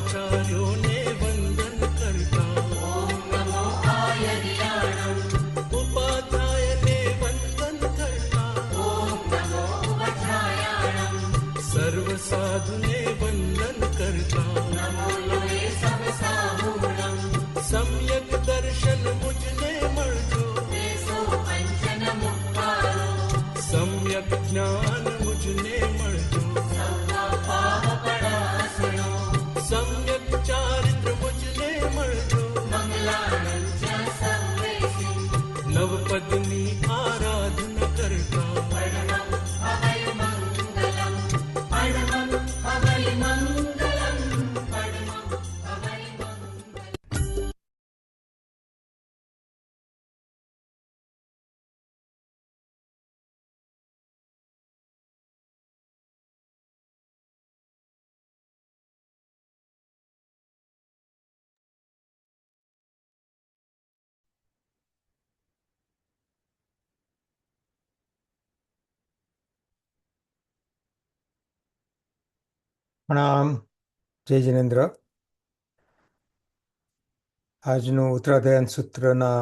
આચાર્યોને વંદન કરતા, ઉપાધ્યાયને વંદન કરતા, સર્વ સાધુને વંદન કરતા, સમ્યક દર્શન મુજને મળજો, સમ્યક જ્ઞાન મુજને મળજો, સમ્યક ચારિત્ર મુજને મળજો, નવપદની આરાધના કરતા, પ્રણામ. જય જિનેન્દ્ર. આજનું ઉત્તરાધ્યાયન સૂત્રના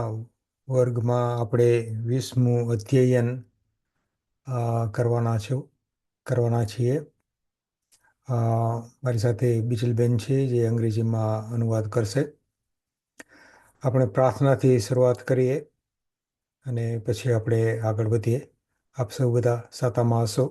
વર્ગમાં આપણે 20મું અધ્યયન કરવાના છીએ. મારી સાથે બીજલબેન છે જે અંગ્રેજીમાં અનુવાદ કરશે. આપણે પ્રાર્થનાથી શરૂઆત કરીએ અને પછી આપણે આગળ વધીએ. આપ સૌ બધા સાતામાં હશો.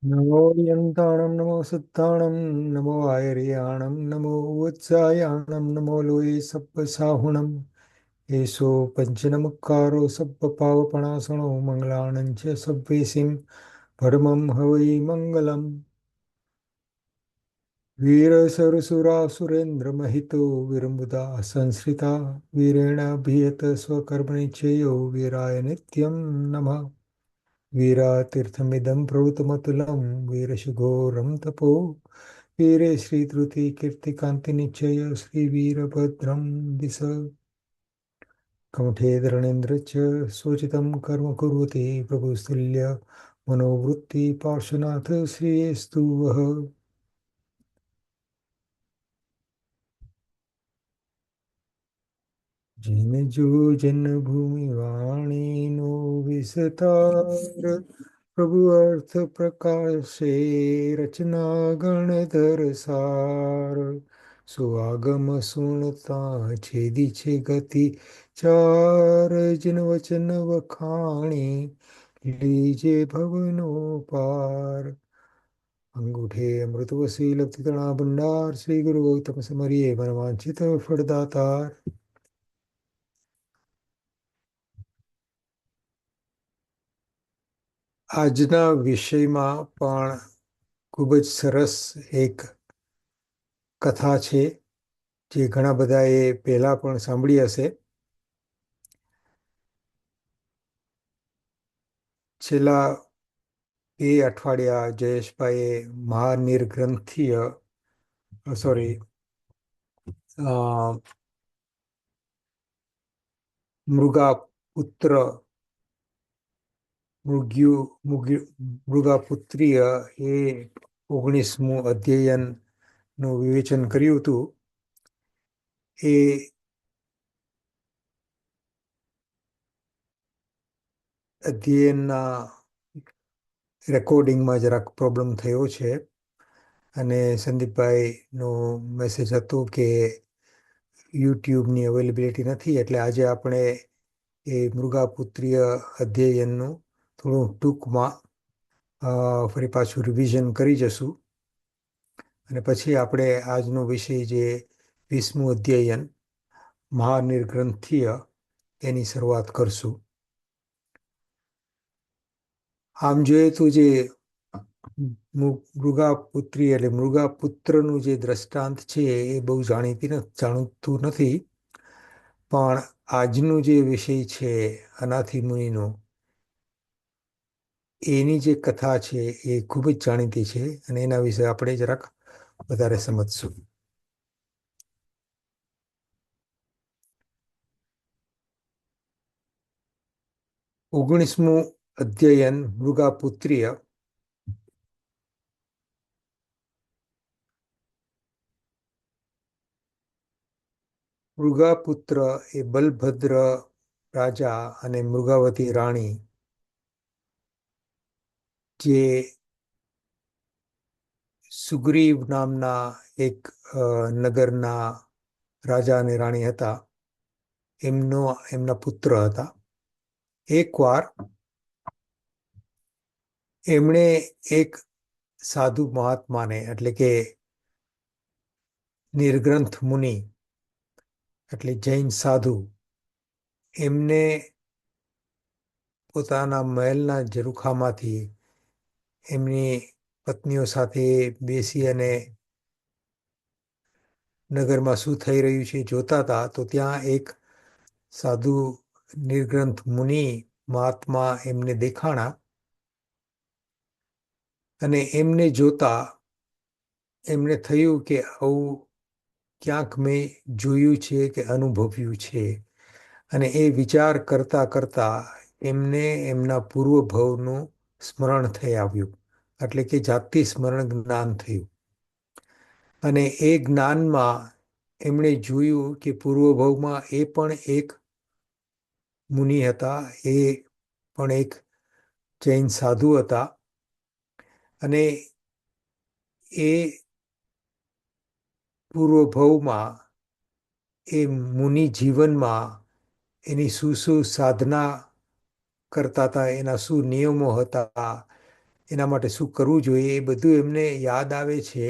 નમો યંતાણમ નમો સિદ્ધાણમ નમો આયર્યાણમ નમો ઉત્સાયાણમ નમો લોય સપ્પ સાહુણમ એસો પંચનમુક્કારો સપ્પ પાવપણાસણો મંગલાણં ચ સભ્યેસિમ ભડમં હવૈ મંગલમ. વીર સરસુરા સુરેન્દ્ર મહિતો વીરમુદા સંશ્રિતા વીરેણાભિયત સ્વકર્મણિ ચેયો વીરાય નિત્યમ નમઃ. વીરાતીર્થમિદં પ્રવૃતમતુલં વીરશુઘોરં તપો વીરે શ્રીધૃતિ કીર્તિકાંતિનિશ્ચય શ્રીવીરભદ્રં દિશ. કમઠે ધરણેન્દ્ર ચ શોચિतं કર્મ કુર્વતે પ્રભુસ્તુલ્ય મનોવૃત્તિ પાર્શ્વનાથ શ્રીયેસ્તુ વઃ. जिन जो जन्मभूमि वाणीनो विस्तार प्रभु अर्थ प्रकाशे रचना गणधर सार. सुआगम सुनता छेदी छे गति चार जिन वचन वखाणी लीजे भवनो पार. अंगूठे अमृत वसी लब्धि तणा भंडार श्री गुरु गौतम समरिये मनवांछित फलदातार. આજના વિષયમાં પણ ખૂબ જ સરસ એક કથા છે જે ઘણા બધાએ પહેલા પણ સાંભળી હશે. છેલ્લા 2 અઠવાડિયા જયેશભાઈએ મહાનિર્ગ્રંથીય મૃગાપુત્રીય એ 19મું અધ્યયનનું વિવેચન કર્યું હતું. એ અધ્યયનના રેકોર્ડિંગમાં જરાક પ્રોબ્લેમ થયો છે અને સંદીપભાઈનો મેસેજ હતો કે યુટ્યુબની અવેલેબિલિટી નથી, એટલે આજે આપણે એ મૃગાપુત્રીય અધ્યયનનું થોડું ટૂંકમાં ફરી પાછું રિવિઝન કરી જશું અને પછી આપણે આજનો વિષય જે 20મું અધ્યયન મહાનિર્ગ્રંથિય એની શરૂઆત કરશું. આમ જોઈએ તો જે મૃગાપુત્રી એટલે મૃગાપુત્રનું જે દ્રષ્ટાંત છે એ બહુ જાણીતું નથી, પણ આજનું જે વિષય છે અનાથી મુનિનો, એની જે કથા છે એ ખૂબ જ જાણીતી છે અને એના વિશે આપણે જરાક વધારે સમજશું. 19મું અધ્યયન મૃગાપુત્રીય. મૃગાપુત્ર એ બલભદ્ર રાજા અને મૃગાવતી રાણી, જે સુગ્રીવ નામના એક નગરના રાજા અને રાણી હતા, એમના પુત્ર હતા. એકવાર એમણે એક સાધુ મહાત્માને એટલે કે નિર્ગ્રંથ મુનિ એટલે જૈન સાધુ, એમને પોતાના મહેલના ઝરૂખામાંથી એમની પત્નીઓ સાથે બેસી અને નગરમાં શું થઈ રહ્યું છે જોતા હતા, તો ત્યાં એક સાધુ નિર્ગ્રંથ મુનિ મહાત્મા એમને દેખાણા અને એમને જોતા એમને થયું કે આવું ક્યાંક મેં જોયું છે કે અનુભવ્યું છે. અને એ વિચાર કરતા કરતા એમને એમના પૂર્વ ભવનું સ્મરણ થઈ આવ્યું, એટલે કે જાતિ સ્મરણ જ્ઞાન થયું. અને એ જ્ઞાનમાં એમણે જોયું કે પૂર્વ ભવમાં એ પણ એક મુનિ હતા, એ પણ એક જૈન સાધુ હતા. અને એ પૂર્વ ભવમાં એ મુનિ જીવનમાં એની શું સાધના કરતા હતા, એના શું નિયમો હતા, એના માટે શું કરવું જોઈએ, એ બધું એમને યાદ આવે છે.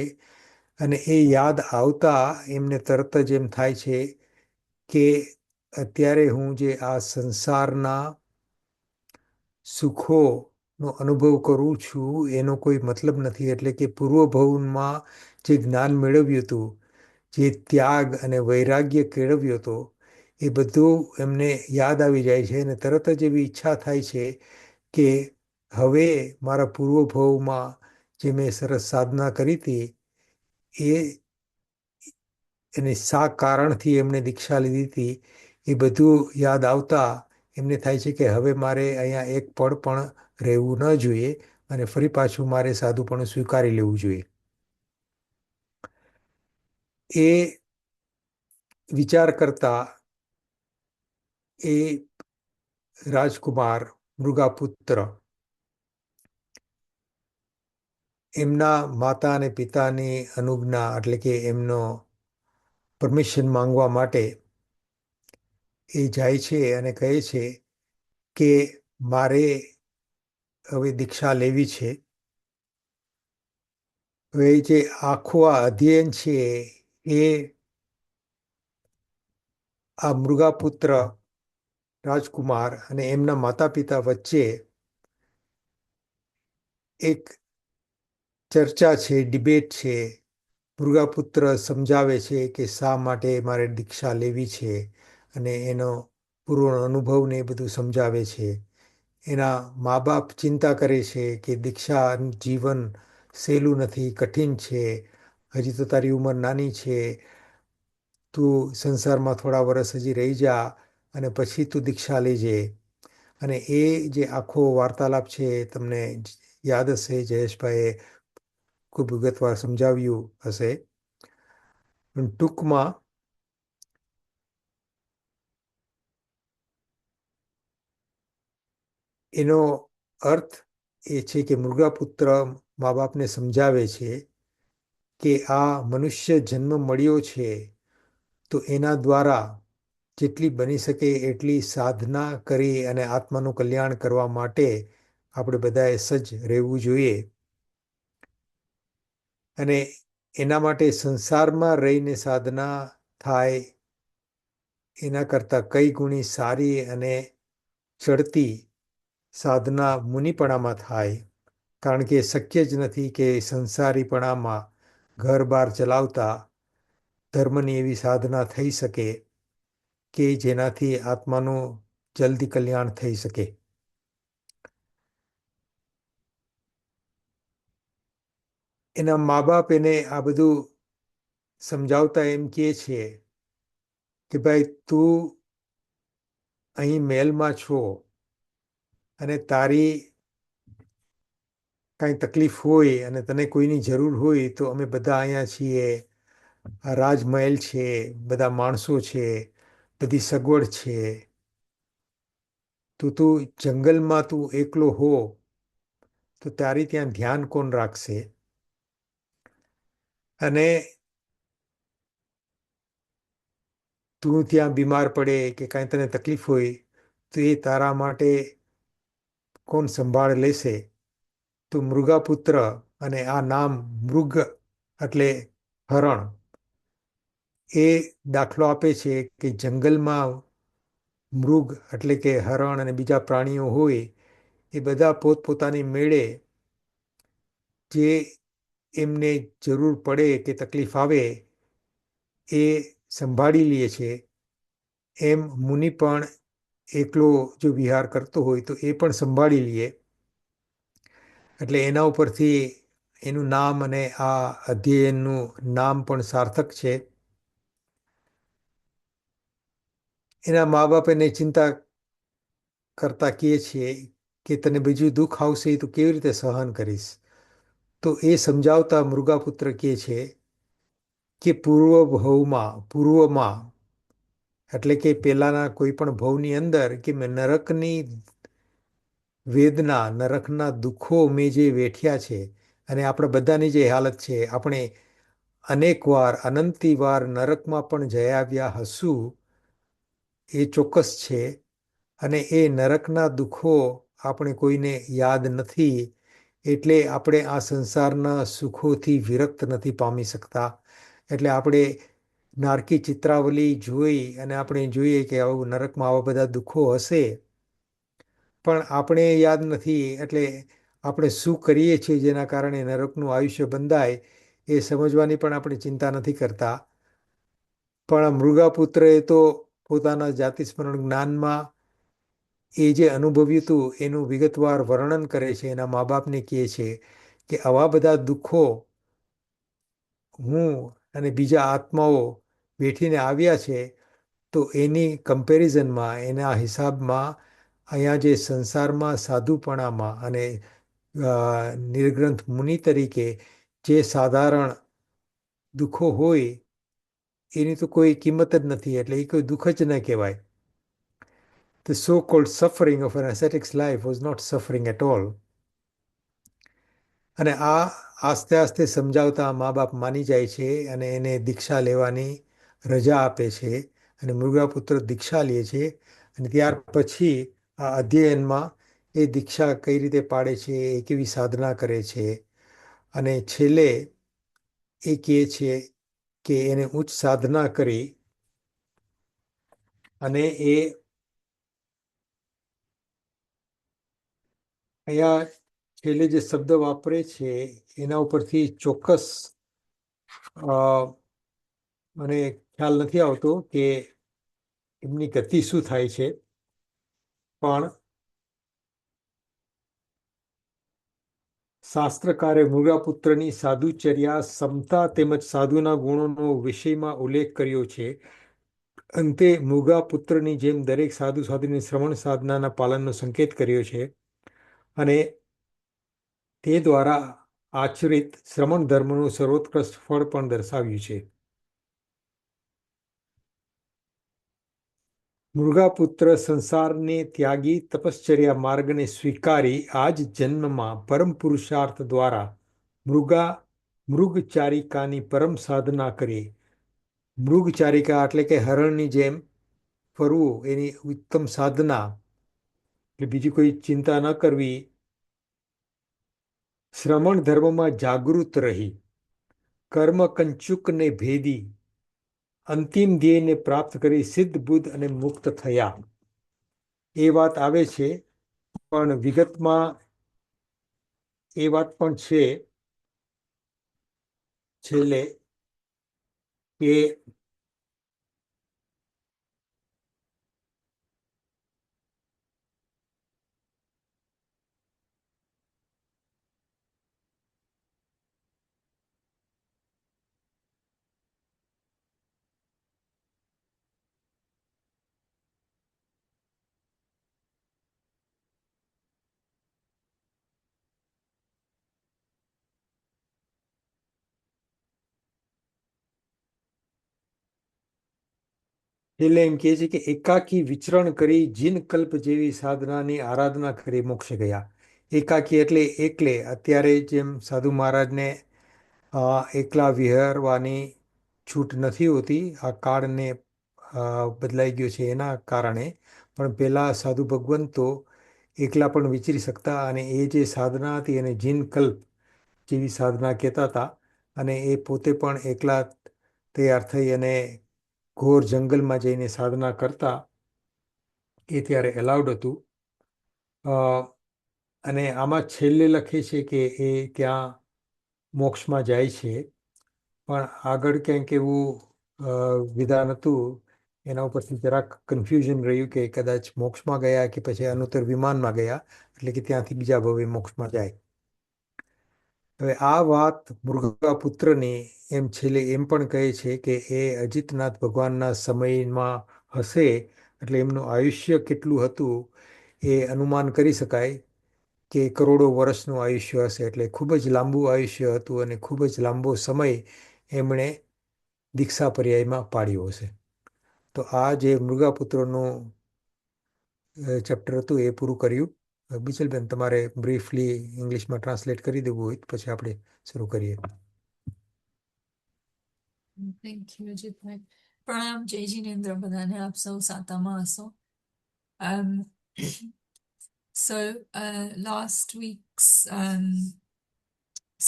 અને એ યાદ આવતા એમને તરત જ એમ થાય છે કે અત્યારે હું જે આ સંસારના સુખોનો અનુભવ કરું છું એનો કોઈ મતલબ નથી. એટલે કે પૂર્વ ભવમાં જે જ્ઞાન મેળવ્યું હતું, જે ત્યાગ અને વૈરાગ્ય કેળવ્યો હતો, એ બધું એમને યાદ આવી જાય છે અને તરત જ એવી ઈચ્છા થાય છે કે હવે મારા પૂર્વ ભવમાં જે મેં સરસ સાધના કરી હતી એ અને શા કારણથી એમણે દીક્ષા લીધી હતી, એ બધું યાદ આવતા એમને થાય છે કે હવે મારે અહીંયા એક પળ પણ રહેવું ન જોઈએ અને ફરી પાછું મારે સાધુપણું સ્વીકારી લેવું જોઈએ. એ વિચાર કરતા એ રાજકુમાર મૃગાપુત્ર એમના માતા અને પિતાની અનુજ્ઞા એટલે કે એમનો પરમિશન માંગવા માટે એ જાય છે અને કહે છે કે મારે હવે દીક્ષા લેવી છે. હવે જે આખું આ અધ્યયન છે એ આ મૃગાપુત્ર રાજકુમાર અને એમના માતા પિતા વચ્ચે એક ચર્ચા છે, ડિબેટ છે. મૃગાપુત્ર સમજાવે છે કે શા માટે મારે દીક્ષા લેવી છે અને એનો પૂર્વ અનુભવને એ બધું સમજાવે છે. એના મા બાપ ચિંતા કરે છે કે દીક્ષા જીવન સહેલું નથી, કઠિન છે, હજી તો તારી ઉંમર નાની છે, તું સંસારમાં થોડા વર્ષ હજી રહી જા અને પછી તું દીક્ષા લેજે. અને એ જે આખો વાર્તાલાપ છે તમને યાદ હશે, જયેશભાઈએ ખૂબ વિગતવાર સમજાવ્યું હશે. પણ ટૂંકમાં એનો અર્થ એ છે કે મૃગાપુત્ર મા બાપને સમજાવે છે કે આ મનુષ્ય જન્મ મળ્યો છે તો એના દ્વારા જેટલી બની શકે એટલી સાધના કરી અને આત્માનું કલ્યાણ કરવા માટે આપણે બધાએ સજ્જ રહેવું જોઈએ. અને એના માટે સંસારમાં રહીને સાધના થાય એના કરતાં કઈ ગુણી સારી અને ચડતી સાધના મુનિપણામાં થાય. કારણ કે શક્ય જ નથી કે સંસારીપણામાં ઘર-બાર ચલાવતા ધર્મની એવી સાધના થઈ શકે કે જેનાથી આત્માનું જલ્દી કલ્યાણ થઈ શકે. એના મા બાપ એને આ બધું સમજાવતા એમ કહે છે કે ભાઈ તું અહીં મહેલમાં છો અને તારી કાંઈ તકલીફ હોય અને તને કોઈની જરૂર હોય તો અમે બધા અહીંયા છીએ. આ રાજમહેલ છે, બધા માણસો છે, બધી સગવડ છે. તો તું જંગલમાં તું એકલો હો તો તારી ત્યાં ધ્યાન કોણ રાખશે? અને તું ત્યાં બીમાર પડે કે કાંઈ તને તકલીફ હોય તો એ તારા માટે કોણ સંભાળ લેશે? તો મૃગાપુત્ર, અને આ નામ મૃગ એટલે હરણ, એ દાખલો આપે છે કે જંગલમાં મૃગ એટલે કે હરણ અને બીજા પ્રાણીઓ હોય એ બધા પોતપોતાની મેળે જે એમને જરૂર પડે કે તકલીફ આવે એ સંભાળી લે છે. એમ મુનિ પણ એકલો જો વિહાર કરતો હોય તો એ પણ સંભાળી લે. એટલે એના ઉપરથી એનું નામ અને આ અધ્યયનનું નામ પણ સાર્થક છે. એના મા બાપ એને ચિંતા કરતા કહે છે કે તને બીજું દુઃખ આવશે તો કેવી રીતે સહન કરીશ? તો એ સમજાવતા મૃગાપુત્ર કહે છે કે પૂર્વમાં એટલે કે પેલાના કોઈ પણ ભવની અંદર કે મેં નરકની વેદના, નરકના દુઃખો મેં જે વેઠ્યા છે, અને આપણે બધાની જે હાલત છે, આપણે અનેક વાર અનંતી વાર નરકમાં પણ જઈ આવ્યા હશું એ ચોક્કસ છે. અને એ નરકના દુઃખો આપણે કોઈને યાદ નથી એટલે આપણે આ સંસારના સુખોથી વિરક્ત નથી પામી શકતા. એટલે આપણે નારકી ચિત્રાવલી જોઈ અને આપણે જોઈએ કે આવું નરકમાં આવા બધા દુઃખો હશે, પણ આપણે યાદ નથી. એટલે આપણે શું કરીએ છીએ જેના કારણે નરકનું આયુષ્ય બંધાય એ સમજવાની પણ આપણે ચિંતા નથી કરતા. પણ મૃગાપુત્રએ તો પોતાના જાતિ સ્મરણ જ્ઞાનમાં એ જે અનુભવ્યું હતું એનું વિગતવાર વર્ણન કરે છે. એના મા બાપને કહે છે કે આવા બધા દુઃખો હું અને બીજા આત્માઓ વેઠીને આવ્યા છે, તો એની કમ્પેરિઝનમાં, એના હિસાબમાં અહીંયા જે સંસારમાં સાધુપણામાં અને નિર્ગ્રંથ મુનિ તરીકે જે સાધારણ દુઃખો હોય એની તો કોઈ કિંમત જ નથી. એટલે એ કોઈ દુઃખ જ ન કહેવાય. The so-called suffering of an ascetic's life was not suffering at all. અને આ આસ્તે આસ્તે સમજાવતા મા બાપ માની જાય છે અને એને દીક્ષા લેવાની રજા આપે છે. અને મૃગાપુત્ર દીક્ષા લે છે. અને ત્યાર પછી આ અધ્યયનમાં એ દીક્ષા કઈ રીતે પાડે છે, એ કેવી સાધના કરે છે, અને છેલ્લે એ કહે છે કે એને ઉચ્ચ સાધના કરી અને એ અહીંયા છેલ્લે જે શબ્દ વાપરે છે એના ઉપરથી ચોક્કસ મને ખ્યાલ નથી આવતો કે એમની ગતિ શું થાય છે. પણ શાસ્ત્રકારે મૃગાપુત્રની સાધુચર્યા, સમતા તેમજ સાધુના ગુણોનો વિષયમાં ઉલ્લેખ કર્યો છે. અંતે મૃગાપુત્રની જેમ દરેક સાધુ સાધુની શ્રવણ સાધનાના પાલનનો સંકેત કર્યો છે, અને તે દ્વારા આચરિત શ્રમણ ધર્મનું સર્વોત્કૃષ્ટ ફળ પણ દર્શાવ્યું છે. મૃગાપુત્ર સંસારને ત્યાગી તપશ્ચર્યા માર્ગને સ્વીકારી આ જ જન્મમાં પરમ પુરુષાર્થ દ્વારા મૃગચારિકાની પરમ સાધના કરી. મૃગચારિકા એટલે કે હરણની જેમ ફરવું, એની ઉત્તમ સાધના. એટલે બીજી કોઈ ચિંતા ન કરવી. શ્રમણ ધર્મમાં જાગૃત રહી કર્મ કંચુકને ભેદી અંતિમ ધ્યેયને પ્રાપ્ત કરી સિદ્ધ બુદ્ધ અને મુક્ત થયા. એ વાત આવે છે, પણ વિગતમાં એ વાત પણ છે છેલ્લે કે છેલ્લે એમ કહે છે કે એકાકી વિચરણ કરી જીન કલ્પ જેવી સાધનાની આરાધના કરી મોક્ષ ગયા. એકાકી એટલે એકલે. અત્યારે જેમ સાધુ મહારાજને એકલા વિહરવાની છૂટ નથી હોતી, આ કાળને બદલાઈ ગયો છે એના કારણે, પણ પહેલા સાધુ ભગવંતો એકલા પણ વિચરી શકતા, અને એ જે સાધના હતી એને જીન કલ્પ જેવી સાધના કહેતા હતા. અને એ પોતે પણ એકલા તૈયાર થઈ અને ઘોર જંગલમાં જઈને સાધના કરતા. એ ત્યારે એલાઉડ હતું. અને આમાં છેલ્લે લખે છે કે એ ત્યાં મોક્ષમાં જાય છે, પણ આગળ ક્યાંક એવું વિધાન હતું, એના ઉપરથી જરાક કન્ફ્યુઝન રહ્યું કે કદાચ મોક્ષમાં ગયા કે પછી અનુત્તર વિમાનમાં ગયા, એટલે કે ત્યાંથી બીજા ભવે મોક્ષમાં જાય. હવે આ વાત મૃગપુત્રની એમ છેલ્લે એમ પણ કહે છે કે એ અજિતનાથ ભગવાનના સમયમાં હશે, એટલે એમનું આયુષ્ય કેટલું હતું એ અનુમાન કરી શકાય કે કરોડો વર્ષનું આયુષ્ય હશે. એટલે ખૂબ જ લાંબુ આયુષ્ય હતું અને ખૂબ જ લાંબો સમય એમણે દીક્ષા પર્યાયમાં પાડ્યો હશે. તો આ જે મૃગપુત્રનું ચેપ્ટર હતું એ પૂરું કર્યું. બિચલબેન, તમારે બ્રીફલી ઇંગ્લિશમાં ટ્રાન્સલેટ કરી દેવું હોય તો પછી આપણે શરૂ કરીએ. Thank you Ajitbhai. પ્રણામ જય જીનેન્દ્ર બધાને. આપ સૌ સાતામાં હશો. So last week's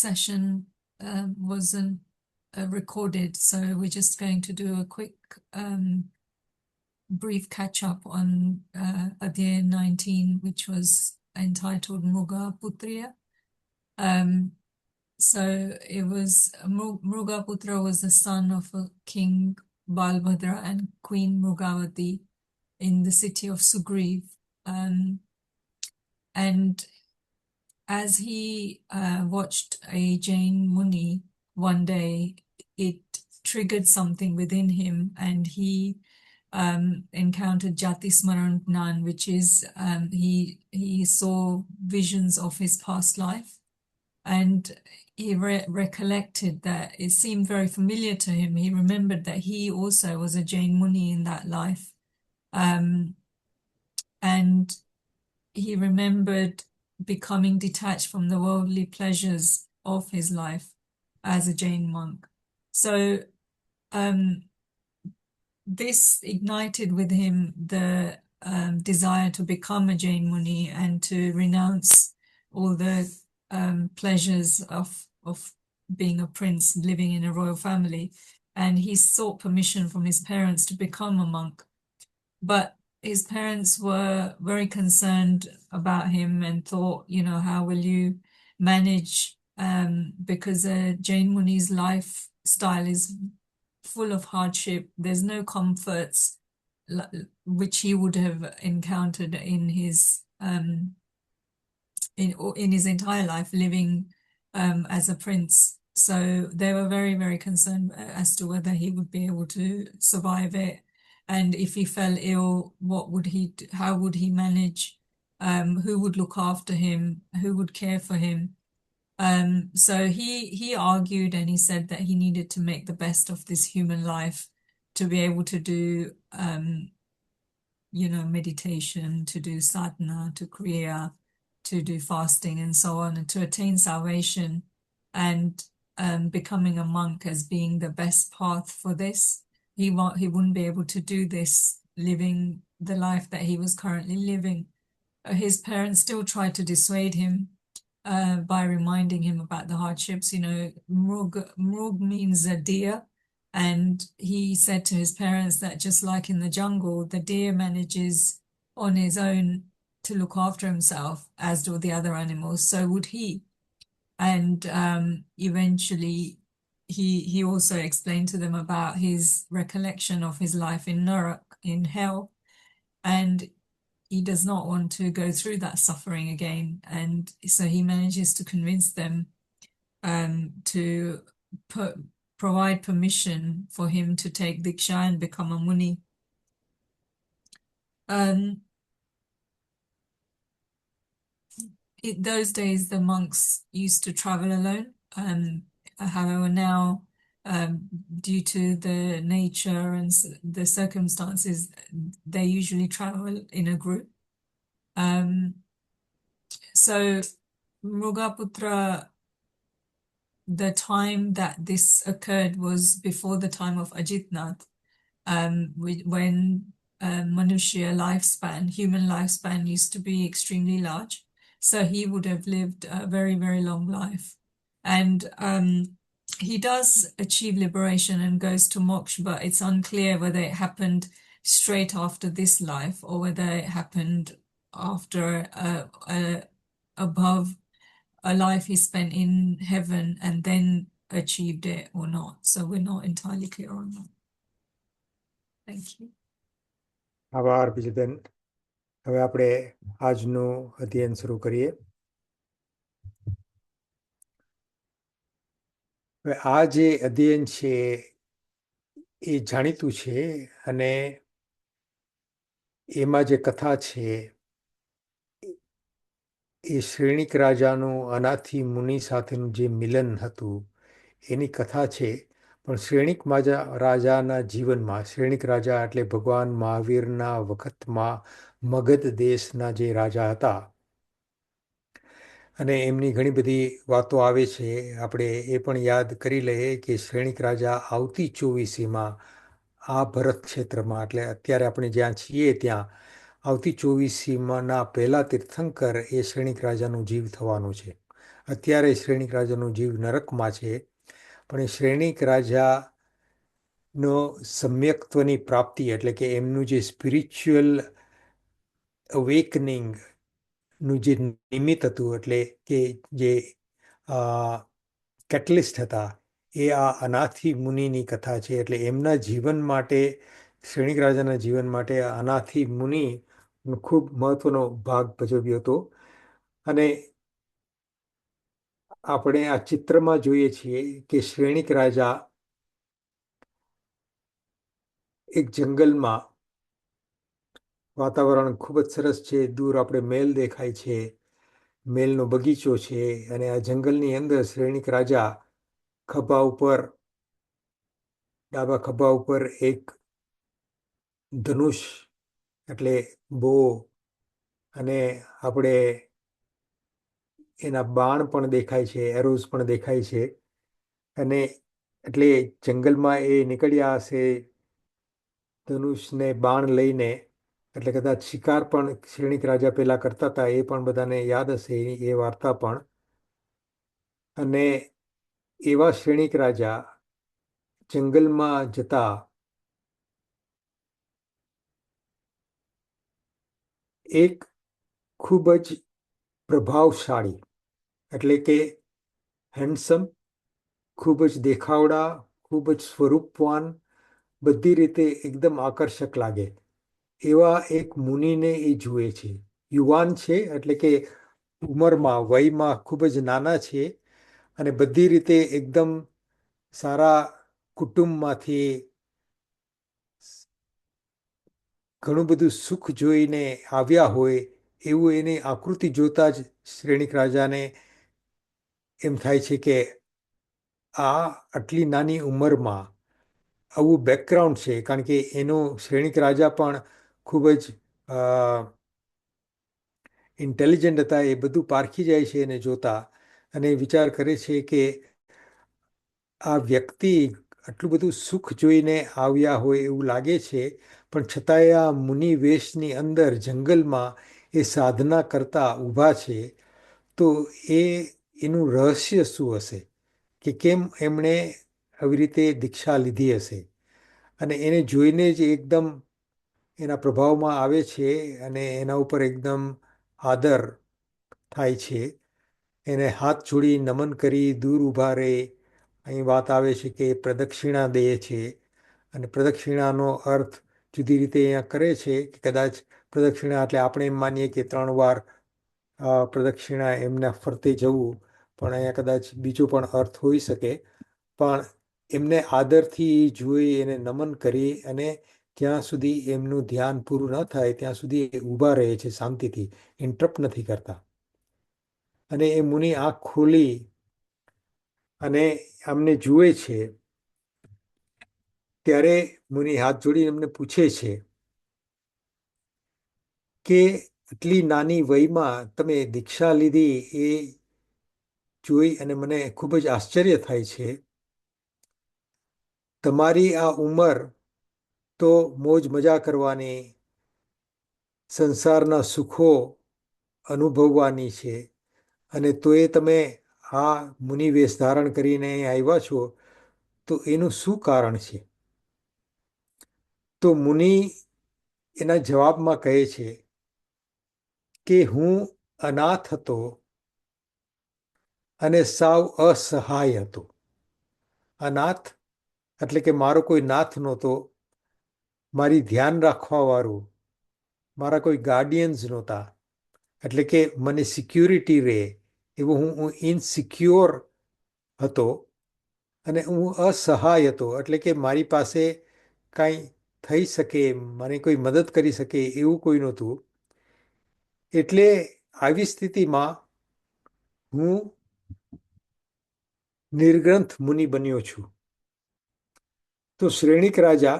session wasn't recorded, so we're just going to do a quick brief catch up on Adhyay 19, which was entitled Muga Putriya. So it was Mrugaputra was the son of a king Balbhadra and Queen Mrugavati in the city of Sugriv. And as he watched a Jain Muni one day, it triggered something within him, and he encountered Jati Smaran Gnan, which is he saw visions of his past life. And he recollected that it seemed very familiar to him. He remembered that he also was a Jain Muni in that life. And he remembered becoming detached from the worldly pleasures of his life as a Jain monk. So this ignited with him the desire to become a Jain Muni and to renounce all the pleasures of being a prince living in a royal family. And he sought permission from his parents to become a monk. But his parents were very concerned about him and thought, you know, how will you manage? Because a Jain Muni's lifestyle is full of hardship. There's no comforts which he would have encountered in his in his entire life living as a prince. So they were very, very concerned as to whether he would be able to survive it. And if he fell ill, what would he do? How would he manage? Who would look after him? Who would care for him? So he argued, and he said that he needed to make the best of this human life to be able to do, meditation, to do sadhana, to kriya, to do fasting and so on, and to attain salvation. And becoming a monk as being the best path for this. He wouldn't be able to do this living the life that he was currently living. His parents still tried to dissuade him, by reminding him about the hardships. Mrug means a deer, and he said to his parents that just like in the jungle, the deer manages on his own to look after himself, as do the other animals, so would he. And eventually, he also explained to them about his recollection of his life in Nuruk, in hell, and he does not want to go through that suffering again. And so he manages to convince them to provide permission for him to take Diksha and become a Muni. Those days, the monks used to travel alone. However, now, due to the nature and the circumstances, they usually travel in a group. So Mrugaputra, the time that this occurred was before the time of Ajitnath, when human lifespan used to be extremely large. So he would have lived a very, very long life. And he does achieve liberation and goes to moksha, but it's unclear whether it happened straight after this life or whether it happened after above a life he spent in heaven and then achieved it or not. So we're not entirely clear on that. Thank you. આભાર બીજબેન. હવે આપણે આજનું અધ્યયન શરૂ કરીએ. હવે આ જે અધ્યયન છે એ જાણીતું છે, અને એમાં જે કથા છે એ શ્રેણિક રાજાનું અનાથી મુનિ સાથેનું જે મિલન હતું એની કથા છે. પણ શ્રેણિક રાજાના જીવનમાં, શ્રેણિક રાજા એટલે ભગવાન મહાવીરના વખતમાં મગધ દેશના જે રાજા હતા, અને એમની ઘણી બધી વાતો આવે છે. આપણે એ પણ યાદ કરી લઈએ કે શ્રેણિક રાજા આવતી ચોવીસીમાં આ ભરત ક્ષેત્રમાં, એટલે અત્યારે આપણે જ્યાં છીએ ત્યાં આવતી ચોવીસીમાંના પહેલા તીર્થંકર એ શ્રેણિક રાજાનું જીવ થવાનું છે. અત્યારે શ્રેણિક રાજાનું જીવ નરકમાં છે, પણ એ શ્રેણિક રાજાનો સમ્યક્ત્વની પ્રાપ્તિ, એટલે કે એમનું જે સ્પિરિચ્યુઅલ અવેકનિંગનું જે નિમિત્ત હતું, એટલે કે જે કેટલિસ્ટ હતા, એ આ અનાથી મુનિની કથા છે. એટલે એમના જીવન માટે, શ્રેણિક રાજાના જીવન માટે આ અનાથી મુનિ ખૂબ મહત્વનો ભાગ ભજવ્યો હતો. અને આપણે આ ચિત્રમાં જોઈએ છીએ કે શ્રેણિક રાજા એક જંગલમાં, વાતાવરણ ખૂબ જ સરસ છે, દૂર આપણે મેલ દેખાય છે, મેલનો બગીચો છે, અને આ જંગલની અંદર શ્રેણિક રાજા ડાબા ખભા ઉપર એક ધનુષ એટલે બો, અને આપણે એના બાણ પણ દેખાય છે, એરોઝ પણ દેખાય છે. અને એટલે જંગલમાં એ નીકળ્યા હશે ધનુષને બાણ લઈને, એટલે કદાચ શિકાર પણ શ્રેણિક રાજા પહેલા કરતા હતા, એ પણ બધાને યાદ હશે એ વાર્તા પણ. અને એવા શ્રેણિક રાજા જંગલમાં જતા એક ખૂબ જ પ્રભાવશાળી, એટલે કે હેન્ડસમ, ખૂબ જ દેખાવડા, ખૂબ જ સ્વરૂપવાન, બધી રીતે એકદમ આકર્ષક લાગે એવા એક મુનિને એ જુએ છે. યુવાન છે, એટલે કે ઉંમરમાં, વયમાં ખૂબ જ નાના છે, અને બધી રીતે એકદમ સારા કુટુંબમાંથી ઘણું બધું સુખ જોઈને આવ્યા હોય એવું એની આકૃતિ જોતા જ શ્રેણિક રાજાને એમ થાય છે કે આ આટલી નાની ઉંમરમાં આવું બેકગ્રાઉન્ડ છે. કારણ કે એનો શ્રેણિક રાજા પણ ખૂબ જ ઇન્ટેલિજન્ટ હતા. એ બધું પારખી જાય છે એને જોતા, અને વિચાર કરે છે કે આ વ્યક્તિ આટલું બધું સુખ જોઈને આવ્યા હોય એવું લાગે છે, પણ છતાંય આ મુનિ વેશની અંદર જંગલમાં એ સાધના કરતા ઊભા છે. તો એનું રહસ્ય શું હશે કે કેમ એમણે આવી રીતે દીક્ષા લીધી હશે, અને એને જોઈને જ એકદમ એના પ્રભાવમાં આવે છે અને એના ઉપર એકદમ આદર થાય છે. એને હાથ જોડી નમન કરી દૂર ઊભા રહે. અહીં વાત આવે છે કે પ્રદક્ષિણા દે છે, અને પ્રદક્ષિણાનો અર્થ જુદી રીતે અહીંયા કરે છે કે કદાચ પ્રદક્ષિણા એટલે આપણે એમ માનીએ કે 3 વાર પ્રદક્ષિણા એમના ફરતે જવું, પણ અહીંયા કદાચ બીજો પણ અર્થ હોઈ શકે. પણ એમને આદરથી જોઈ, એને નમન કરી, અને જ્યાં સુધી એમનું ધ્યાન પૂરું ન થાય ત્યાં સુધી એ ઊભા રહે છે શાંતિથી, ઇન્ટરપ્ટ નથી કરતા. અને એ મુનિ આંખ ખોલી અને આમને જુએ છે, ત્યારે મુનિ હાથ જોડી એમને પૂછે છે કે આટલી નાની વયમાં તમે દીક્ષા લીધી એ જોઈ અને મને ખૂબ જ આશ્ચર્ય થાય છે. તમારી આ ઉંમર તો મોજ મજા કરવાની, સંસારના સુખો અનુભવવાની છે, અને તોય તમે આ મુનિ વેશ ધારણ કરીને આવ્યા છો, તો એનું શું કારણ છે? તો મુનિ એના જવાબમાં કહે છે કે હું અનાથ હતો અને સાવ અસહાય હતો. અનાથ એટલે કે મારો કોઈ નાથ નહોતો, મારી ધ્યાન રાખવાવાળું, મારા કોઈ ગાર્ડિયન્સ નહોતા, એટલે કે મને સિક્યુરિટી રહે એવું હું ઇનસિક્યોર હતો, અને હું અસહાય હતો, એટલે કે મારી પાસે કાંઈ થઈ શકે, મને કોઈ મદદ કરી શકે એવું કોઈ નહોતું. એટલે આવી સ્થિતિમાં હું નિર્ગ્રંથ મુનિ બન્યો છું. તો શ્રેણિક રાજા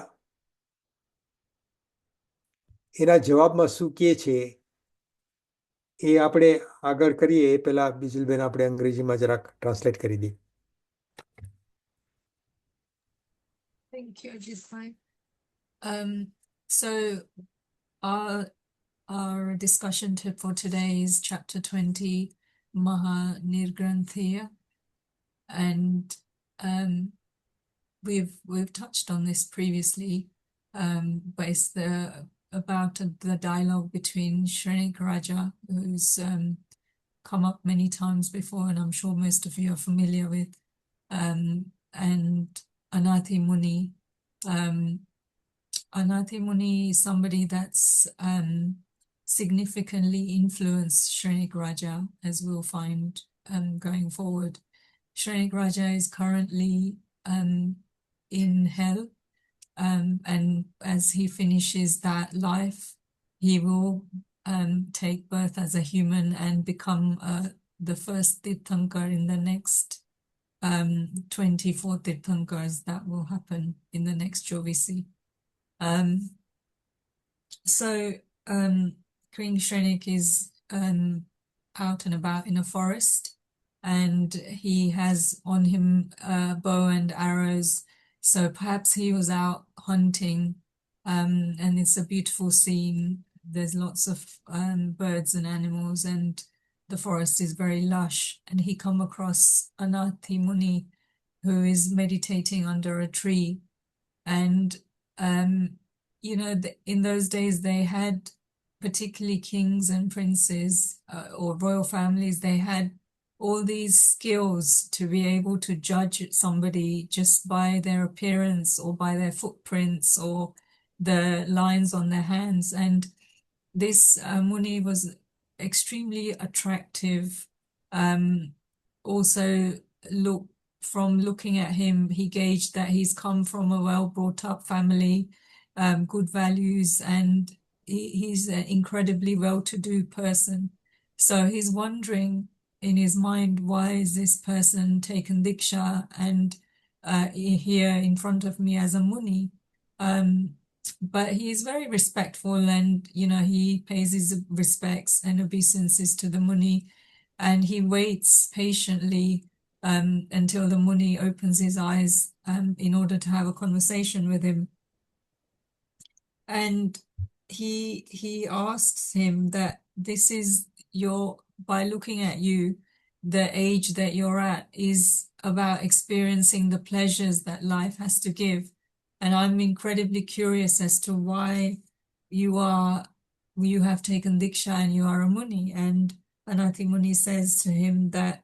એના જવાબમાં શું કહે છે એ આપણે આગળ કરીએ એ પહેલા બિજલબેન આપણે અંગ્રેજીમાં જરાક ટ્રાન્સલેટ કરી દઈએ. Thank you, Ajitbhai. So our discussion for today is chapter 20, Maha Nirgranthiya, and we've touched on this previously, but it's about the dialogue between Shrenik Raja, who's come up many times before, and I'm sure most of you are familiar with, and Anathi Muni. Anathi Muni is somebody that's significantly influenced Shrenik Raja, as we'll find going forward. Shrenik Raja is currently in hell, and as he finishes that life, he will take birth as a human and become the first Tirthankar in the next 24 Tirthankars that will happen in the next Jovisi. So King Shrenik is out and about in a forest, and he has on him bow and arrows. So perhaps he was out hunting, and it's a beautiful scene. There's lots of birds and animals, and the forest is very lush. And he come across Anathi Muni, who is meditating under a tree. And in those days they had, particularly kings and princes or royal families, they had all these skills to be able to judge somebody just by their appearance or by their footprints or the lines on their hands. And this Muni was extremely attractive. Also, from looking at him, he gauged that he's come from a well brought up family, good values, and he's an incredibly well-to-do person. So he's wondering in his mind, why is this person taken Diksha and here in front of me as a Muni? But he is very respectful, and he pays his respects and obeisances to the Muni, and he waits patiently until the Muni opens his eyes in order to have a conversation with him. And he asks him that this is your by looking at you, the age that you're at is about experiencing the pleasures that life has to give. And I'm incredibly curious as to why you have taken Diksha and you are a Muni. And Anati Muni says to him that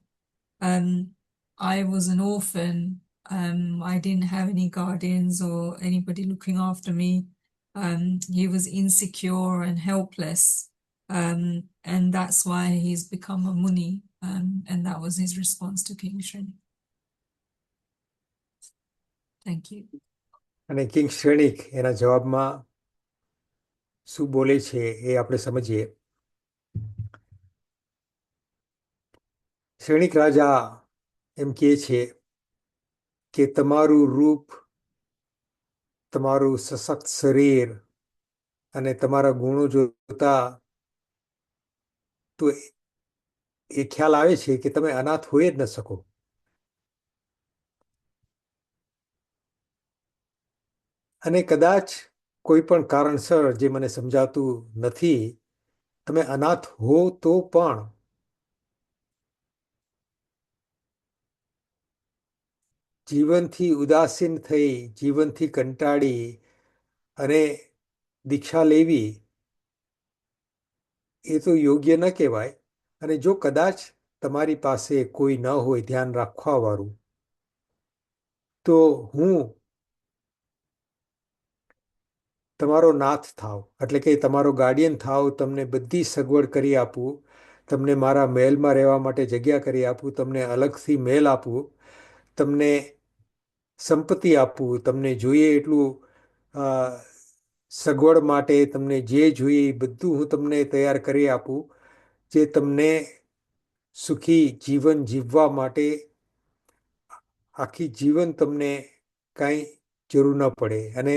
I was an orphan. I didn't have any guardians or anybody looking after me. He was insecure and helpless. And that's why he's become a Muni. And that was his response to King Shrenik. Thank you. અને king શ્રેણિક એના જવાબમાં શું બોલે છે એ આપણે સમજીએ. શ્રેણિક રાજા એમ કહે છે કે તમારું રૂપ, તમારું સશક્ત શરીર અને તમારા ગુણો જોતા તો એ ખ્યાલ આવે છે કે તમે અનાથ હોઈ જ ન શકો. અને કદાચ કોઈ પણ કારણસર જે મને સમજાતું નથી, તમે અનાથ હો તો પણ જીવનથી ઉદાસીન થઈ, જીવનથી કંટાળી અને દીક્ષા લેવી એ તો યોગ્ય ન કહેવાય. અને જો કદાચ તમારી પાસે કોઈ ન હોય ધ્યાન રાખવાવાળું, તો હું તમારો નાથ થાવ, એટલે કે તમારો ગાર્ડિયન થાવ, તમને બધી સગવડ કરી આપું, તમને મારા મહેલમાં રહેવા માટે જગ્યા કરી આપું, તમને અલગથી મહેલ આપું, તમને સંપત્તિ આપું, તમને જોઈએ એટલું સગવડ માટે તમને જે જોઈએ એ બધું હું તમને તૈયાર કરી આપું, જે તમને સુખી જીવન જીવવા માટે આખી જીવન તમને કાંઈ જરૂર ન પડે. અને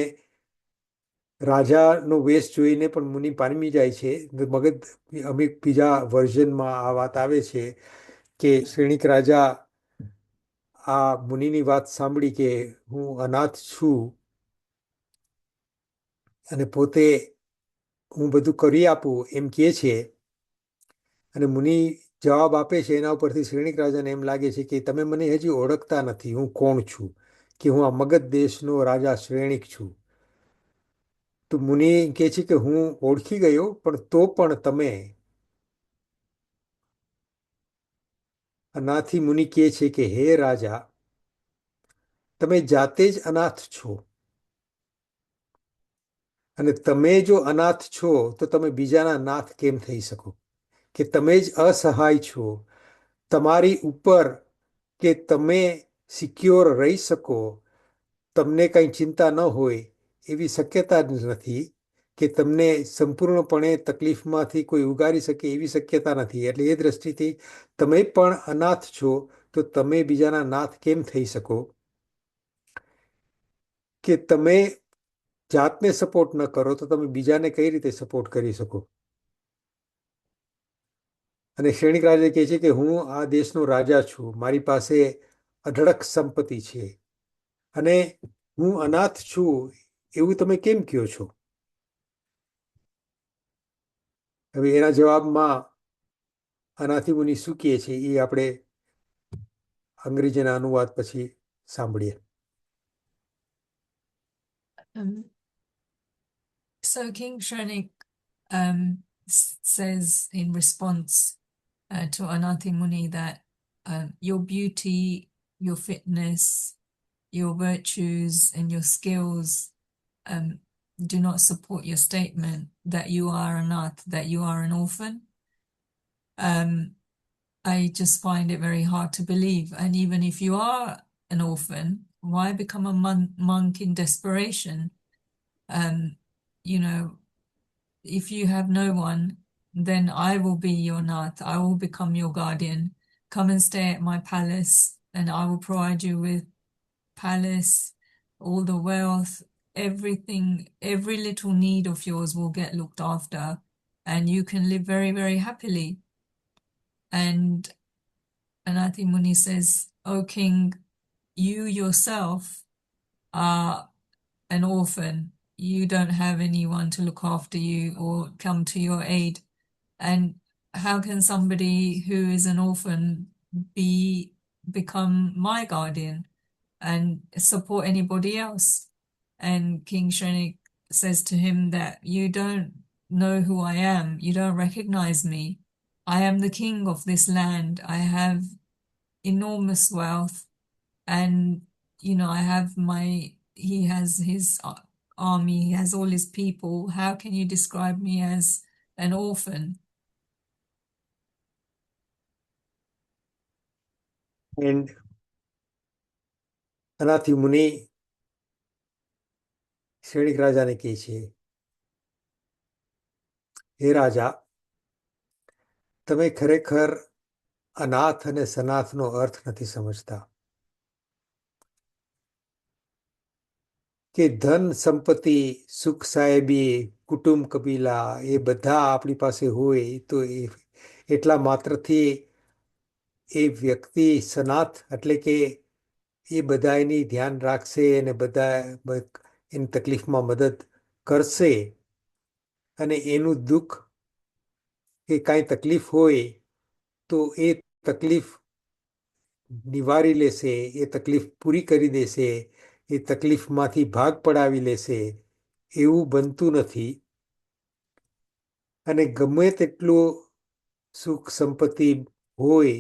રાજાનો વેશ જોઈને પણ મુનિ પામી જાય છે. મગજ અમુક બીજા વર્ઝનમાં આ વાત આવે છે કે શ્રેણિક રાજા આ મુનિની વાત સાંભળી કે હું અનાથ છું અને પોતે હું બધું કરી આપું એમ કહે છે. અને મુનિ જવાબ આપે છે, એના ઉપરથી શ્રેણિક રાજાને એમ લાગે છે કે તમે મને હજી ઓળખતા નથી, હું કોણ છું, કે હું આ મગધ દેશનો રાજા શ્રેણિક છું. તો મુનિ કહે છે કે હું ઓળખી ગયો, પણ તો પણ તમે. આનાથી મુનિ કહે છે કે હે રાજા, તમે જાતે જ અનાથ છો, અને તમે જો અનાથ છો તો તમે બીજાના નાથ કેમ થઈ શકો? કે તમે જ અસહાય છો, તમારી ઉપર કે તમે સિક્યોર રહી શકો, તમને કંઈ ચિંતા ન હોય એવી શક્યતા જ નથી, કે તમને સંપૂર્ણપણે તકલીફમાંથી કોઈ ઉગારી શકે એવી શક્યતા નથી. એટલે એ દ્રષ્ટિથી તમે પણ અનાથ છો, તો તમે બીજાના નાથ કેમ થઈ શકો? કે તમે જાતને સપોર્ટ ન કરો તો તમે બીજાને કઈ રીતે સપોર્ટ કરી શકો? અને શ્રેણિક રાજા કહે છે કે હું આ દેશનો રાજા છું, મારી પાસે અઢળક સંપત્તિ છે, અને હું અનાથ છું એવું તમે કેમ કહો છો? હવે એના જવાબમાં આનાથી મુનિ શું કહે છે એ આપણે અંગ્રેજીના અનુવાદ પછી સાંભળીએ. So King Shrenik says in response to Anati Muni that your beauty, your fitness, your virtues and your skills do not support your statement that you are anath, that you are an orphan. I just find it very hard to believe. And even if you are an orphan, why become a monk in desperation? You know, if you have no one, then I will be your nath. I will become your guardian. Come and stay at my palace, and I will provide you with palace, all the wealth, everything, every little need of yours will get looked after, and you can live very, very happily. And Anati Muni says, O king, you yourself are an orphan. You don't have anyone to look after you or come to your aid. And how can somebody who is an orphan become my guardian and support anybody else? And King Shrenik says to him that you don't know who I am, you don't recognize me. I am the king of this land. I have enormous wealth, and I have he has his army, he has all his people. How can you describe me as an orphan? And Anathi Muni Shrenik રાજાને કહે છે, હે રાજા, તમે ખરેખર અનાથ અને સનાથનો અર્થ નથી સમજતા. કે ધન સંપત્તિ, સુખ સાહેબી, કુટુંબ કબીલા એ બધા આપણી પાસે હોય તો એટલા માત્રથી એ વ્યક્તિ સનાથ એટલે કે એ બધા એની ધ્યાન રાખશે અને બધા એની તકલીફમાં મદદ કરશે, અને એનું દુઃખ કે કાંઈ તકલીફ હોય તો એ તકલીફ નિવારી લેશે, એ તકલીફ પૂરી કરી દેશે, એ તકલીફમાંથી ભાગ પડાવી લેશે, એવું બનતું નથી. અને ગમે તેટલું સુખ સંપત્તિ હોય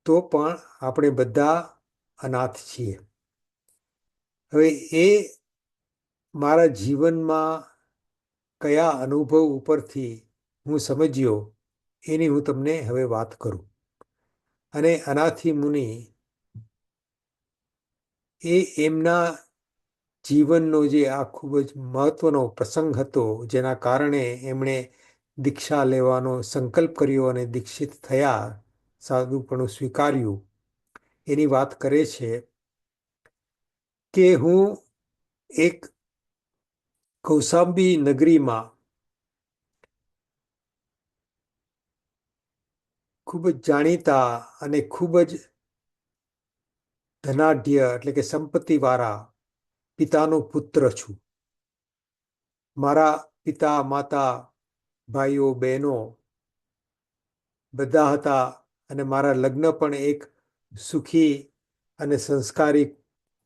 તો પણ આપણે બધા અનાથ છીએ. હવે એ મારા જીવનમાં કયા અનુભવ ઉપરથી હું સમજ્યો એની હું તમને હવે વાત કરું. અને અનાથી મુનિ એ એમના જીવનનો જે આ ખૂબ જ મહત્વનો પ્રસંગ હતો, જેના કારણે એમણે દીક્ષા લેવાનો સંકલ્પ કર્યો અને દીક્ષિત થયા, સાધુપણું સ્વીકાર્યું, એની વાત કરે છે કે હું એક કૌશાંબી નગરીમાં ખૂબ જ જાણીતા અને ખૂબ જ ધનાઢ્ય એટલે કે સંપત્તિવાળા પિતાનો પુત્ર છું. મારા પિતા, માતા, ભાઈઓ, બહેનો બધા હતા, અને મારા લગ્ન પણ એક સુખી અને સંસ્કારી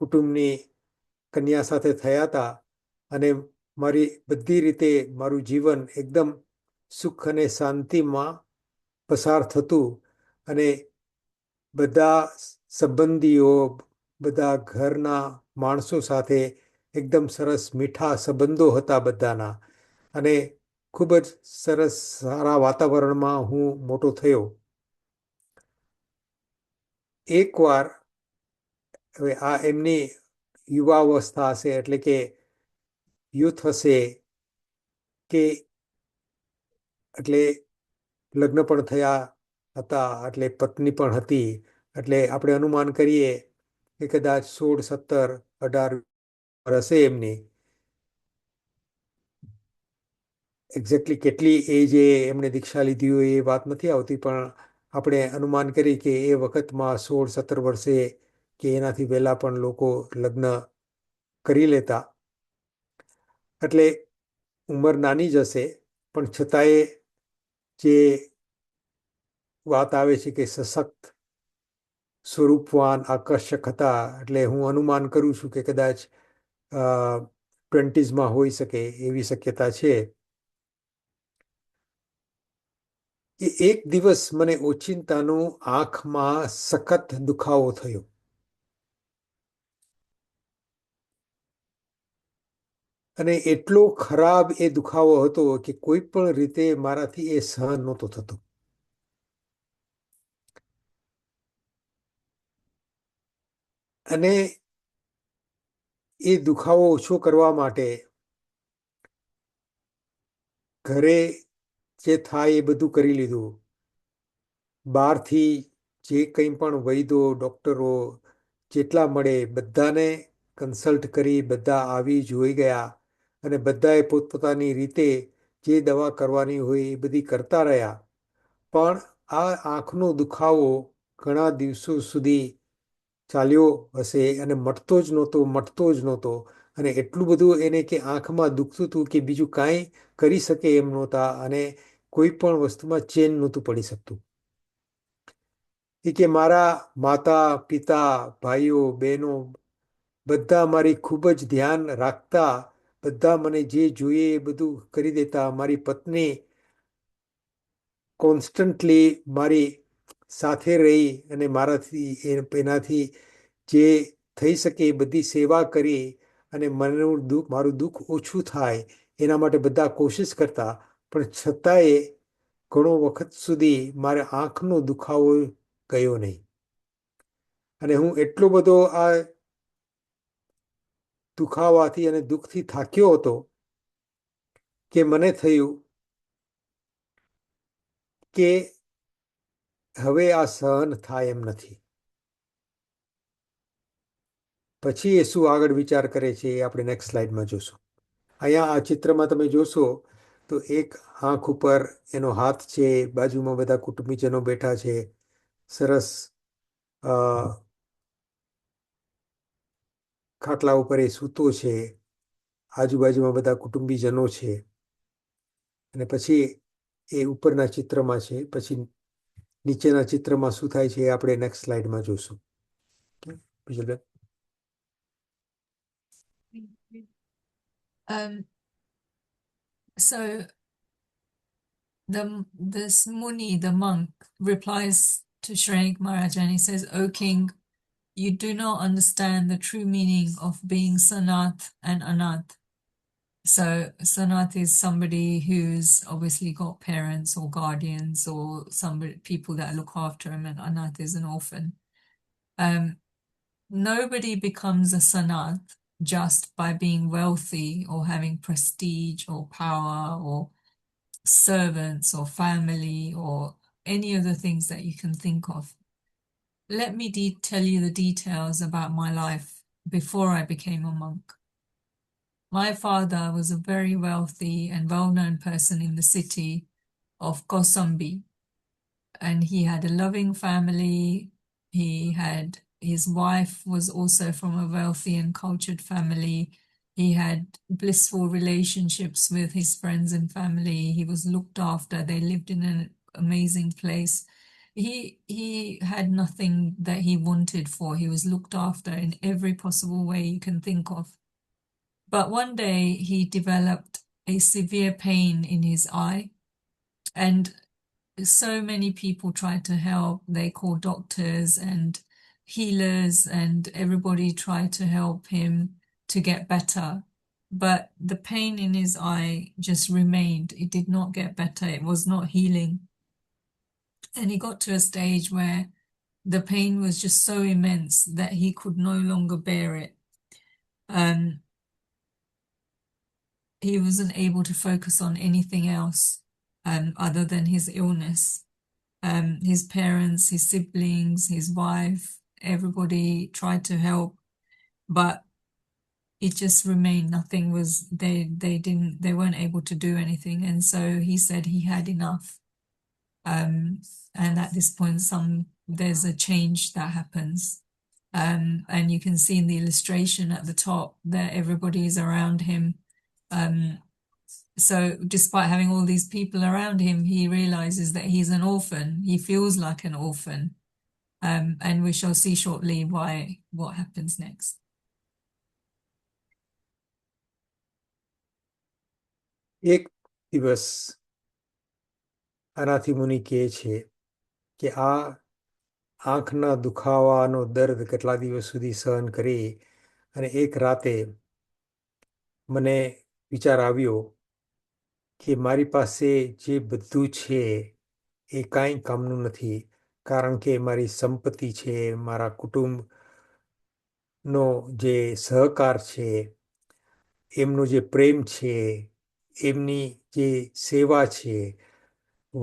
કુટુંબની કન્યા સાથે થયા હતા, અને મારી બધી રીતે મારું જીવન એકદમ સુખ અને શાંતિમાં પસાર થતું, અને બધા સંબંધીઓ, બધા ઘરના માણસો સાથે એકદમ સરસ મીઠા સંબંધો હતા બધાના, અને ખૂબ જ સરસ સારા વાતાવરણમાં હું મોટો થયો. એકવાર હવે આ એમની યુવાવસ્થા હશે એટલે કે યુથ હશે, કે એટલે લગ્ન પણ થયા હતા, એટલે પત્ની પણ હતી, એટલે આપણે અનુમાન કરીએ કે કદાચ 16, 17, 18 હશે એમની. એક્ઝેક્ટલી કેટલી એજ એમણે દીક્ષા લીધી હોય એ વાત નથી આવતી, પણ આપણે અનુમાન કરી કે એ વખતમાં 16, 17 વર્ષે કે એનાથી વહેલા પણ લોકો લગ્ન કરી લેતા. એટલે ઉંમર નાની જ હશે, પણ છતાંય જે વાત આવે છે કે સશક્ત, સ્વરૂપવાન, આકર્ષક હતા, એટલે હું અનુમાન કરું છું કે કદાચ 20s હોઈ શકે એવી શક્યતા છે. કે એક દિવસ મને ઓચિંતાનું આંખમાં સખત દુખાવો થયો. અને એટલો ખરાબ એ દુખાવો હતો કે કોઈ પણ રીતે મારાથી એ સહન નહોતો થતો. અને એ દુખાવો ઓછો કરવા માટે ઘરે જે થાય એ બધું કરી લીધું. બહારથી જે કંઈ પણ વૈદો, ડૉક્ટરો જેટલા મળે બધાને કન્સલ્ટ કરી, બધા આવી જોઈ ગયા, અને બધાએ પોતપોતાની રીતે જે દવા કરવાની હોય એ બધી કરતા રહ્યા. પણ આ આંખનો દુખાવો ઘણા દિવસો સુધી ચાલ્યો હશે, અને મટતો જ નહોતો, મટતો જ નહોતો. અને એટલું બધું એને કે આંખમાં દુખતું હતું કે બીજું કાંઈ કરી શકે એમ નહોતા, અને કોઈ પણ વસ્તુમાં ચેન નહોતું પડી શકતું. એ કે મારા માતા પિતા ભાઈઓ બહેનો બધા મારી ખૂબ જ ધ્યાન રાખતા, બધા મને જે જોઈએ એ બધું કરી દેતા. મારી પત્ની કોન્સ્ટન્ટલી મારી સાથે રહી અને મારાથી એનાથી જે થઈ શકે એ બધી સેવા કરી અને મારું દુઃખ ઓછું થાય એના માટે બધા કોશિશ કરતા. પણ છતાંય ઘણો વખત સુધી મારે આંખનો દુખાવો ગયો નહીં. અને હું એટલો બધો આ દુખાવાથી અને દુઃખથી થાક્યો હતો કે મને થયું કે હવે આ સહન થાય એમ નથી. પછી એ શું આગળ વિચાર કરે છે એ આપણે નેક્સ્ટ સ્લાઇડમાં જોશું. અહીંયા આ ચિત્રમાં તમે જોશો તો એક આંખ ઉપર એનો હાથ છે, બાજુમાં બધા કુટુંબીજનો બેઠા છે, સરસ ખાટલા ઉપર એ સૂતો છે, આજુબાજુમાં બધા કુટુંબીજનો છે. અને પછી એ ઉપરના ચિત્રમાં છે, પછી નીચેના ચિત્રમાં શું થાય છે એ આપણે નેક્સ્ટ સ્લાઇડમાં જોશું. બીજું So this Muni, the monk, replies to Shrenik Maharaj and he says, "O king, you do not understand the true meaning of being Sanath and Anath." So Sanath is somebody who's obviously got parents or guardians or somebody, people that look after him, and Anath is an orphan. Nobody becomes a Sanath just by being wealthy or having prestige or power or servants or family or any of the things that you can think of. Let me tell you the details about my life before I became a monk. My father was a very wealthy and well-known person in the city of Kosambi, and he had a loving family. His wife was also from a wealthy and cultured family. He had blissful relationships with his friends and family. He was looked after. They lived in an amazing place. He had nothing that he wanted for. He was looked after in every possible way you can think of. But one day he developed a severe pain in his eye, and so many people tried to help. They called doctors and healers, and everybody tried to help him to get better. But the pain in his eye just remained. It did not get better. It was not healing. And he got to a stage where the pain was just so immense that he could no longer bear it. He wasn't able to focus on anything else other than his illness. His parents, his siblings, his wife, everybody tried to help, but it just remained. Nothing was, they weren't able to do anything. And so he said he had enough. And at this point, there's a change that happens. And you can see in the illustration at the top that everybody is around him. So despite having all these people around him, he realizes that he's an orphan. He feels like an orphan. And we shall see shortly what happens next. એક દિવસ અનાથી મુનિ કહે છે કે આ આંખના દુખાવાનો દર્દ કેટલા દિવસ સુધી સહન કરી, અને એક રાતે મને વિચાર આવ્યો કે મારી પાસે જે બધું છે એ કાંઈ કામનું નથી, કારણ કે મારી સંપત્તિ છે, મારા કુટુંબનો જે સહકાર છે, એમનો જે પ્રેમ છે, એમની જે સેવા છે,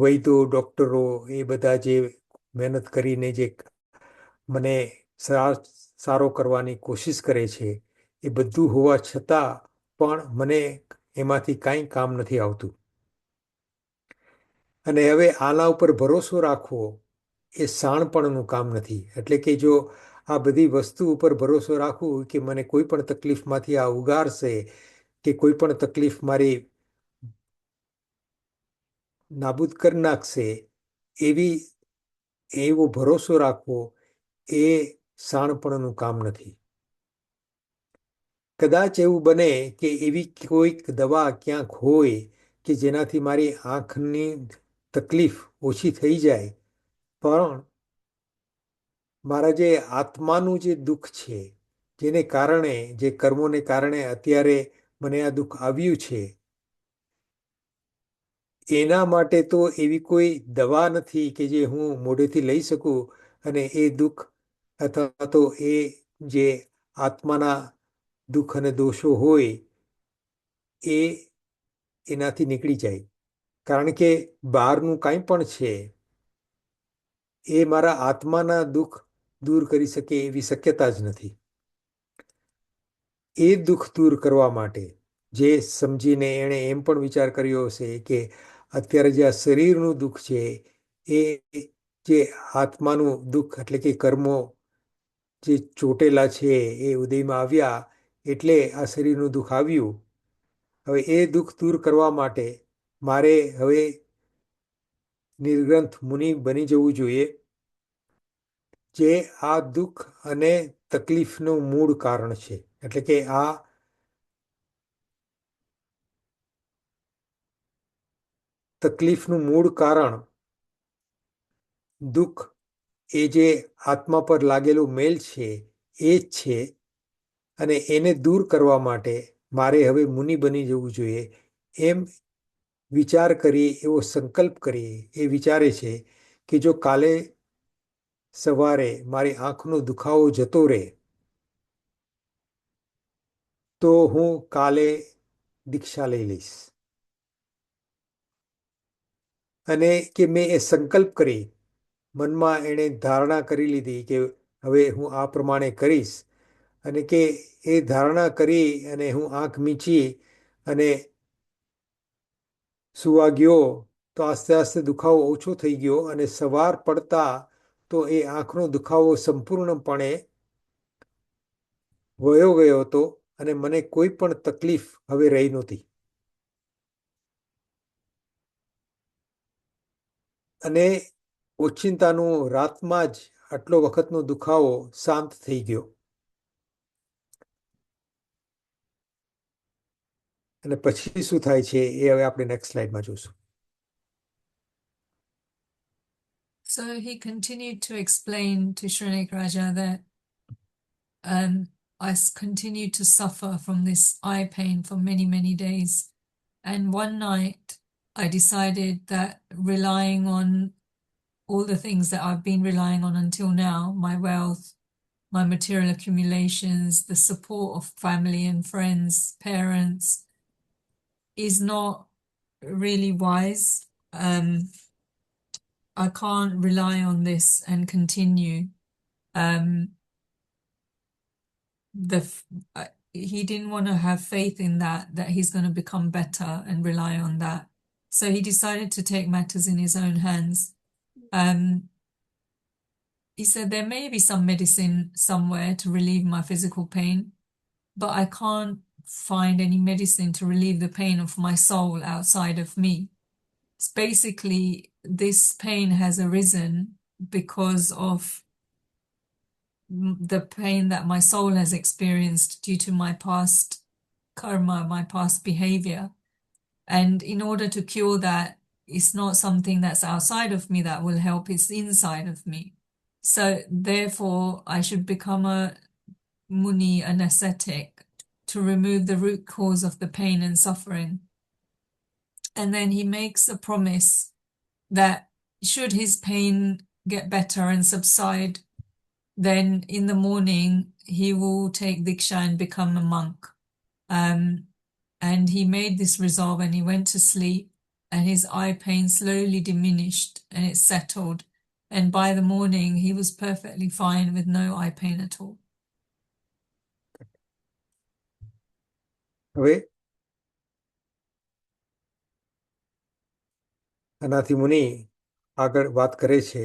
વૈદ્યો ડૉક્ટરો એ બધા જે મહેનત કરીને જે મને સારો કરવાની કોશિશ કરે છે, એ બધું હોવા છતાં પણ મને એમાંથી કાંઈ કામ નથી આવતું. અને હવે આના ઉપર ભરોસો રાખવો એ શાણપણનું કામ નથી. એટલે કે જો આ બધી વસ્તુ ઉપર ભરોસો રાખવું કે મને કોઈ પણ તકલીફમાંથી આ ઉગારશે, કે કોઈ પણ તકલીફ નાબૂદ કરી નાખશે એવો ભરોસો રાખવો એ શાણપણનું કામ નથી. કદાચ એવું બને કે એવી કોઈક દવા ક્યાંક હોય કે જેનાથી મારી આંખની તકલીફ ઓછી થઈ જાય, પણ મારા જે આત્માનું જે દુઃખ છે, જેને કારણે, જે કર્મોને કારણે અત્યારે મને આ દુઃખ આવ્યું છે, એના માટે તો એવી કોઈ દવા નથી કે જે હું મોઢેથી લઈ શકું અને એ દુઃખ અથવા તો એ જે આત્માના દુઃખ અને દોષો હોય એ એનાથી નીકળી જાય. કારણ કે બહારનું કાંઈ પણ છે એ મારા આત્માના દુઃખ દૂર કરી શકે એવી શક્યતા જ નથી. એ દુઃખ દૂર કરવા માટે જે સમજીને એણે એમ પણ વિચાર કર્યો હશે કે અત્યારે જે આ શરીરનું દુઃખ છે એ જે આત્માનું દુઃખ એટલે કે કર્મો જે ચોટેલા છે એ ઉદયમાં આવ્યા એટલે આ શરીરનું દુઃખ આવ્યું. હવે એ દુઃખ દૂર કરવા માટે મારે હવે નિર્ગ્રંથ મુનિ બની જવું જોઈએ, જે આ દુઃખ અને તકલીફનું મૂળ કારણ છે. એટલે કે આ તકલીફનું મૂળ કારણ દુઃખ એ જે આત્મા પર લાગેલું મેલ છે એ જ છે, અને એને દૂર કરવા માટે મારે હવે મુનિ બની જવું જોઈએ એમ વિચાર કરી, એવો સંકલ્પ કરી એ વિચારે છે કે જો કાલે સવારે મારી આંખનો દુખાવો જતો રહે તો હું કાલે દીક્ષા લઈ લઈશ. અને કે મેં એ સંકલ્પ કરી, મનમાં એણે ધારણા કરી લીધી કે હવે હું આ પ્રમાણે કરીશ, અને કે એ ધારણા કરી અને હું આંખ મીચી અને સુવા ગયો તો આસ્તે આસ્તે દુખાવો ઓછો થઈ ગયો અને સવાર પડતા તો એ આંખનો દુખાવો સંપૂર્ણપણે વયો ગયો હતો અને મને કોઈ પણ તકલીફ હવે રહી નહોતી. અને ઓચિંતાનું રાતમાં જ આટલો વખતનો દુખાવો શાંત થઈ ગયો. અને પછી શું થાય છે એ હવે આપણે નેક્સ્ટ સ્લાઇડમાં જોશું. So he continued to explain to Shrenik Raja that continued to suffer from this eye pain for many, many days. And one night I decided that relying on all the things that I've been relying on until now, my wealth, my material accumulations, the support of family and friends, parents, is not really wise. I can't rely on this and continue. He didn't want to have faith in that he's going to become better and rely on that. So he decided to take matters in his own hands. He said there may be some medicine somewhere to relieve my physical pain, but I can't find any medicine to relieve the pain of my soul outside of me. It's basically, this pain has arisen because of the pain that my soul has experienced due to my past karma, my past behavior. And in order to cure that, it's not something that's outside of me that will help, it's inside of me. So therefore, I should become a muni, an ascetic, to remove the root cause of the pain and suffering. And then he makes a promise that should his pain get better and subside, then in the morning he will take Diksha and become a monk. And he made this resolve and he went to sleep, and his eye pain slowly diminished and it settled. And by the morning he was perfectly fine with no eye pain at all. હવે આનાથી મુનિ આગળ વાત કરે છે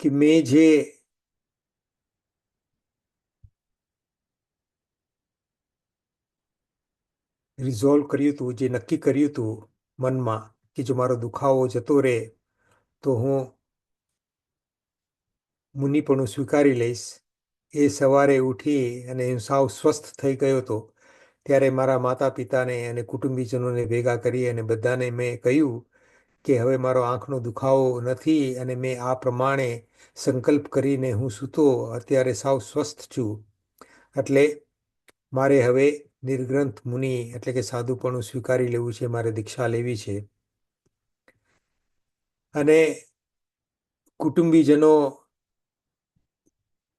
કે મેં જે રિઝોલ્વ કર્યું હતું, જે નક્કી કર્યું હતું મનમાં કે જો મારો દુખાવો જતો રહે તો હું મુનિપણું સ્વીકારી લઈશ, એ સવારે ઉઠી અને હું સાવ સ્વસ્થ થઈ ગયો હતો. ત્યારે મારા માતા પિતાને અને કુટુંબીજનોને ભેગા કરી અને બધાને મેં કહ્યું કે હવે મારો આંખનો દુખાવો નથી અને મેં આ પ્રમાણે સંકલ્પ કરીને હું સૂતો અત્યારે સાવ સ્વસ્થ છું. એટલે મારે હવે નિર્ગ્રંથ મુનિ એટલે કે સાધુપણું સ્વીકારી લેવું છે, મારે દીક્ષા લેવી છે. અને કુટુંબીજનો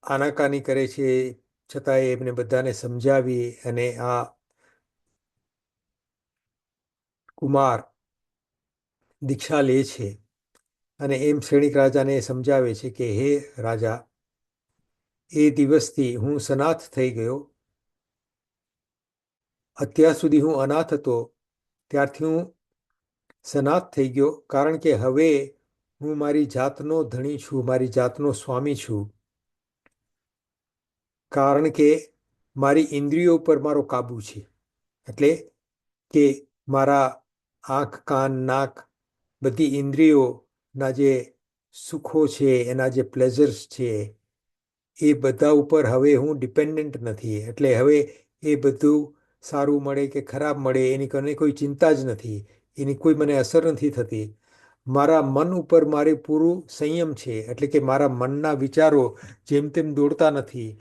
આનાકાની કરે છે, છતાંય એમને બધાને સમજાવી અને આ કુમાર દીક્ષા લે છે. અને એમ શ્રેણિક રાજાને સમજાવે છે કે હે રાજા, એ દિવસથી હું સનાથ થઈ ગયો. અત્યાર સુધી હું અનાથ હતો, ત્યારથી હું સનાથ થઈ ગયો, કારણ કે હવે હું મારી જાતનો ધણી છું, મારી જાતનો સ્વામી છું. કારણ કે મારી ઇન્દ્રિયો પર મારો કાબુ છે. એટલે કે મારા આંખ, કાન, નાક, બધી ઇન્દ્રિયોના જે સુખો છે, એના જે પ્લેઝર્સ છે, એ બધા ઉપર હવે હું ડિપેન્ડન્ટ નથી. એટલે હવે એ બધું સારું મળે કે ખરાબ મળે એની કોઈ ચિંતા જ નથી, એની કોઈ મને અસર નથી થતી. મારા મન ઉપર મારે પૂરું સંયમ છે. એટલે કે મારા મનના વિચારો જેમ તેમ દોડતા નથી,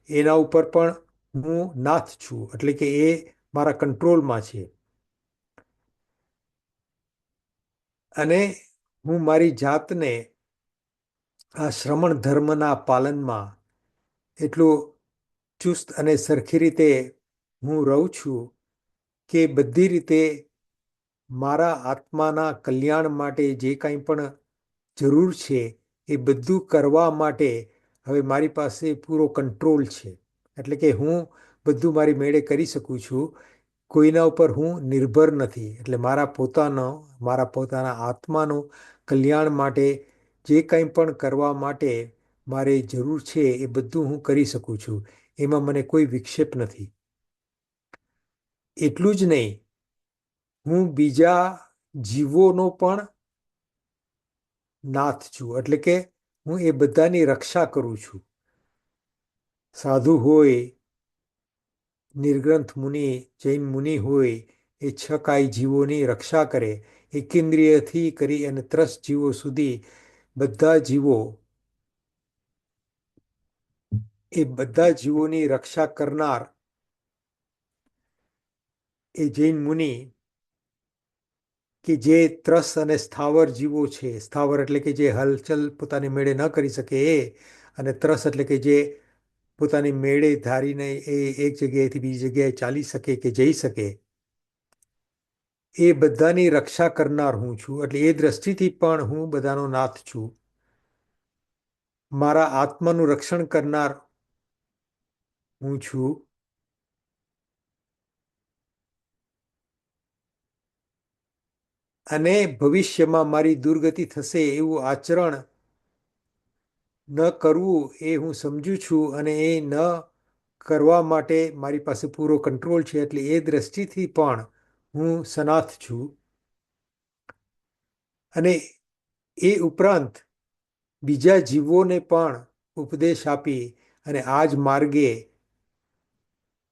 એના ઉપર પણ હું નાથ છું. એટલે કે એ મારા કંટ્રોલમાં છે. અને હું મારી જાતને આ શ્રમણ ધર્મના પાલનમાં એટલું ચુસ્ત અને સરખી રીતે હું રહું છું કે બધી રીતે મારા આત્માના કલ્યાણ માટે જે કાંઈ પણ જરૂર છે એ બધું કરવા માટે હવે મારી પાસે પૂરો કંટ્રોલ છે. એટલે કે હું બધું મારી મેળે કરી શકું છું, કોઈના ઉપર હું નિર્ભર નથી. એટલે મારા પોતાના આત્માનો કલ્યાણ માટે જે કંઈ પણ કરવા માટે મારે જરૂર છે એ બધું હું કરી શકું છું. એમાં મને કોઈ વિક્ષેપ નથી. એટલું જ નહીં, હું બીજા જીવોનો પણ નાથ છું. એટલે કે હું એ બધાની રક્ષા કરું છું. સાધુ હોય, નિર્ગ્રંથ મુનિ, જૈન મુનિ હોય, એ 6 કાય જીવોની રક્ષા કરે. એકેન્દ્રિયથી કરી અને ત્રસ્ત જીવો સુધી બધા જીવોની રક્ષા કરનાર એ જૈન મુનિ કે જે ત્રસ અને સ્થાવર જીવો છે, સ્થાવર એટલે કે જે હલચલ પોતાની મેળે ન કરી શકે એ, અને ત્રસ એટલે કે જે પોતાની મેળે ધારીને એ એક જગ્યાએથી બીજી જગ્યાએ ચાલી શકે કે જઈ શકે, એ બધાની રક્ષા કરનાર હું છું. એટલે એ દ્રષ્ટિથી પણ હું બધાનો નાથ છું. મારા આત્માનું રક્ષણ કરનાર હું છું. અને ભવિષ્યમાં મારી દુર્ગતિ થશે એવું આચરણ ન કરવું એ હું સમજુ છું. અને એ ન કરવા માટે મારી પાસે પૂરો કંટ્રોલ છે. એટલે એ દ્રષ્ટિથી પણ હું સનાથ છું. અને એ ઉપરાંત બીજા જીવોને પણ ઉપદેશ આપી અને આ જ માર્ગે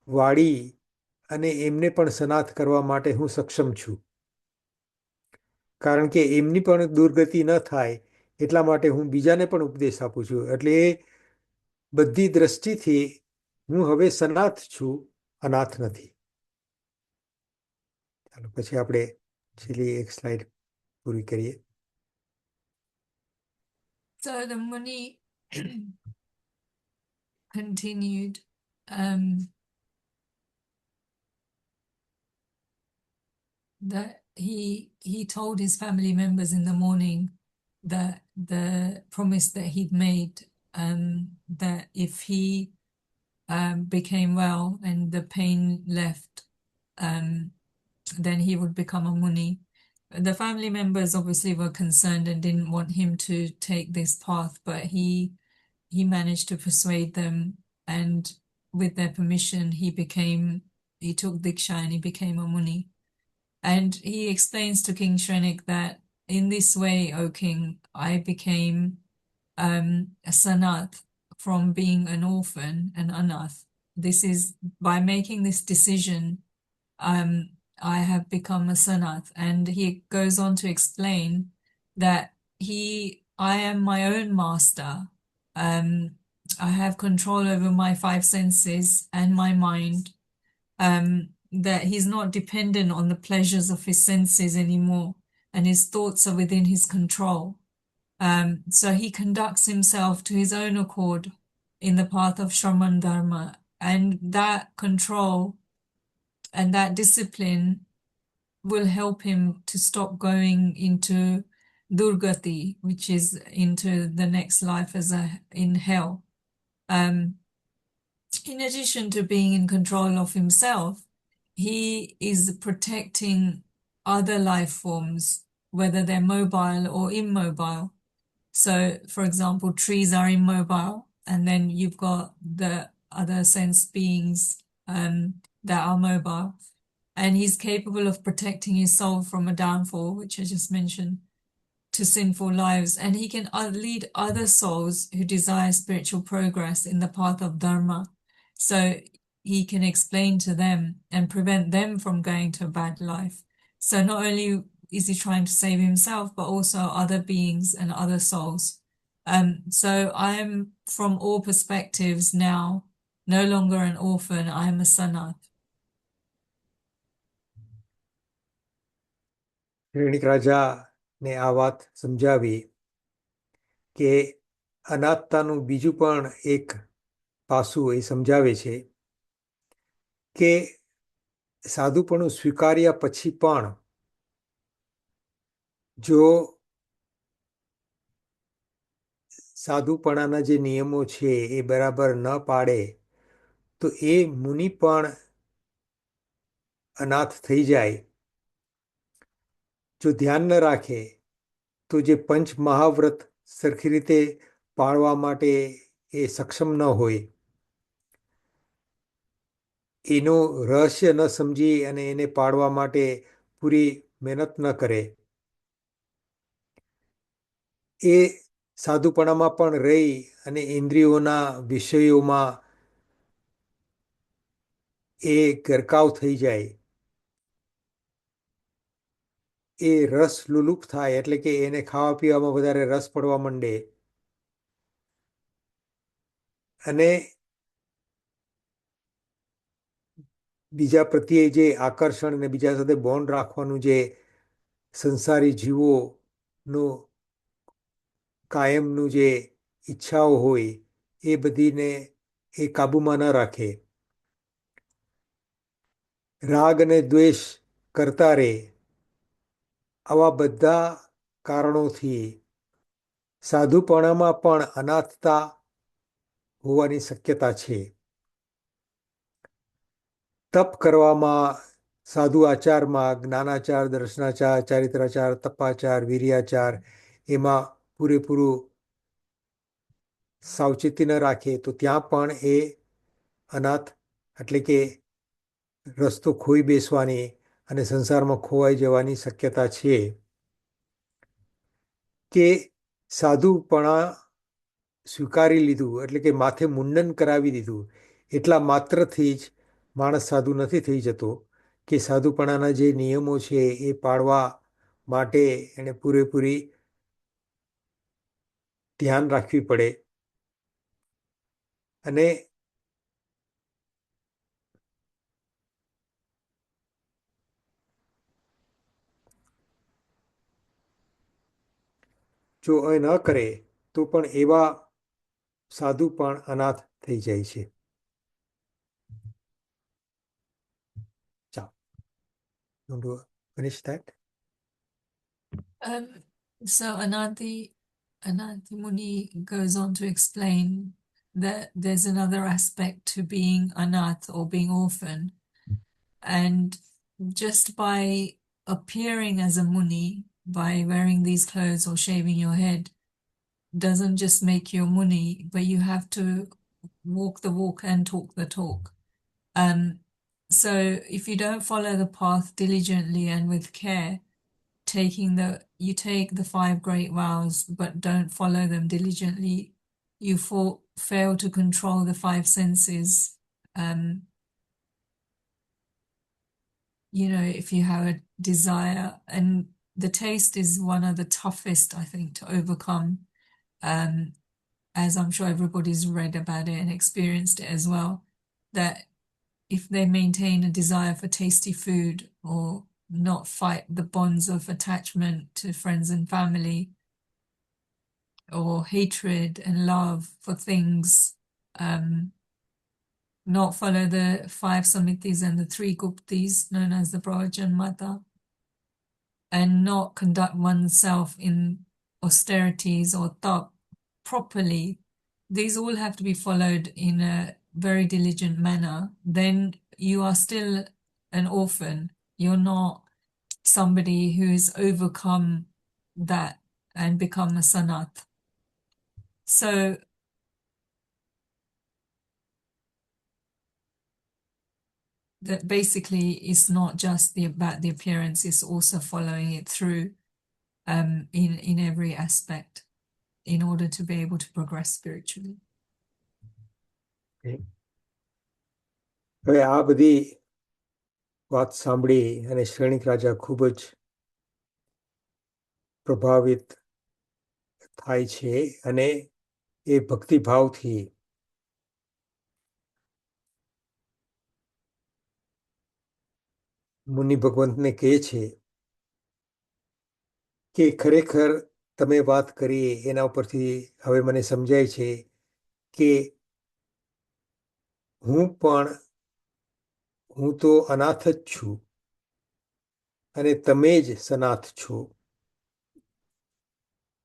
વાળી અને એમને પણ સનાથ કરવા માટે હું સક્ષમ છું. કારણ કે એમની પણ દુર્ગતિ ન થાય એટલા માટે હું બીજાને પણ ઉપદેશ આપું છું. એટલે એ બધી દ્રષ્ટિથી હું હવે સનાથ છું, અનાથ નથી. ચાલો પછી આપણે છેલ્લી એક સ્લાઇડ પૂરી કરીએ. So the Muni continued, that he told his family members in the morning that the promise that he'd made, that if he became well and the pain left, then he would become a Muni. The family members obviously were concerned and didn't want him to take this path, but he managed to persuade them, and with their permission he became he took Diksha and he became a Muni. And he explains to King Shrenik that in this way, O King, I became a Sanath from being an orphan, an Anath. This is by making this decision, I have become a Sanath. And he goes on to explain that I am my own master. I have control over my five senses and my mind. That he's not dependent on the pleasures of his senses anymore, and his thoughts are within his control. So he conducts himself to his own accord in the path of Shraman Dharma, and that control and that discipline will help him to stop going into Durgati, which is into the next life in hell. In addition to being in control of himself, he is protecting other life forms, whether they're mobile or immobile. So, for example, trees are immobile, and then you've got the other sense beings that are mobile. And he's capable of protecting his soul from a downfall, which I just mentioned, to sinful lives. And he can lead other souls who desire spiritual progress in the path of Dharma. So he can explain to them and prevent them from going to a bad life. So not only is he trying to save himself, but also other beings and other souls. So I am, from all perspectives now, no longer an orphan, I am a Sanath. શ્રેણિક રાજાને આ વાત સમજાવી કે અનાથતાનું બીજું પણ એક પાસું એ સમજાવે છે કે સાધુપણું સ્વીકાર્યા પછી પણ જો સાધુપણાના જે નિયમો છે એ બરાબર ન પાડે તો એ મુનિ પણ અનાથ થઈ જાય. જો ધ્યાન ન રાખે તો જે પંચ મહાવ્રત સરખી રીતે પાળવા માટે એ સક્ષમ ન હોય, એનું રહસ્ય ન સમજી અને એને પાડવા માટે પૂરી મહેનત ન કરે, એ સાધુપણામાં પણ રહી અને ઇન્દ્રિયોના વિષયોમાં એ ગરકાવ થઈ જાય, એ રસ લુલુપ થાય, એટલે કે એને ખાવા પીવામાં વધારે રસ પડવા માંડે અને બીજા પ્રત્યે જે આકર્ષણ અને બીજા સાથે બોન્ડ રાખવાનું જે સંસારી જીવોનું કાયમનું જે ઈચ્છાઓ હોય એ બધીને એ કાબૂમાં ન રાખે, રાગ અને દ્વેષ કરતા રહે. આવા બધા કારણોથી સાધુપણામાં પણ અનાથતા હોવાની શક્યતા છે. તપ કરવામાં, સાધુ આચારમાં, જ્ઞાનાચાર, દર્શનાચાર, ચારિત્રાચાર, તપાચાર, વીર્યાચાર, એમાં પૂરેપૂરું સાવચેતી ન રાખે તો ત્યાં પણ એ અનાથ એટલે કે રસ્તો ખોઈ બેસવાની અને સંસારમાં ખોવાઈ જવાની શક્યતા છે. કે સાધુપણા સ્વીકારી લીધું એટલે કે માથે મુંડન કરાવી દીધું એટલા માત્રથી જ માણસ સાધુ નથી થઈ જતો, કે સાધુપણાના જે નિયમો છે એ પાળવા માટે એને પૂરેપૂરી ધ્યાન રાખવી પડે. અને જો એ ન કરે તો પણ એવા સાધુ પણ અનાથ થઈ જાય છે. ચાલો, you want to finish that? So Ananti Muni goes on to explain that there's another aspect to being anath or being orphan, and just by appearing as a Muni, by wearing these clothes or shaving your head, doesn't just make you a Muni, but you have to walk the walk and talk the talk. So if you don't follow the path diligently and with care, you take the 5 great vows but don't follow them diligently, you fail to control the 5 senses. If you have a desire, and the taste is one of the toughest, I think, to overcome, as I'm sure everybody's read about it and experienced it as well, that if they maintain a desire for tasty food or not fight the bonds of attachment to friends and family, or hatred and love for things, not follow the 5 samitis and the 3 guptis known as the Prajanmata, and not conduct oneself in austerities or tap properly, these all have to be followed in a very diligent manner, then you are still an orphan. You're not somebody who's overcome that and become a sanat. So that basically is not just about the appearance, it's also following it through in every aspect in order to be able to progress spiritually. હવે આ બધી વાત સાંભળી અને શ્રેણિક રાજા ખૂબ જ પ્રભાવિત થાય છે અને એ ભક્તિભાવથી મુનિ ભગવંતને કહે છે કે ખરેખર તમે વાત કરી એના ઉપરથી હવે મને સમજાય છે કે હું તો અનાથ જ છું અને તમે જ સનાથ છો,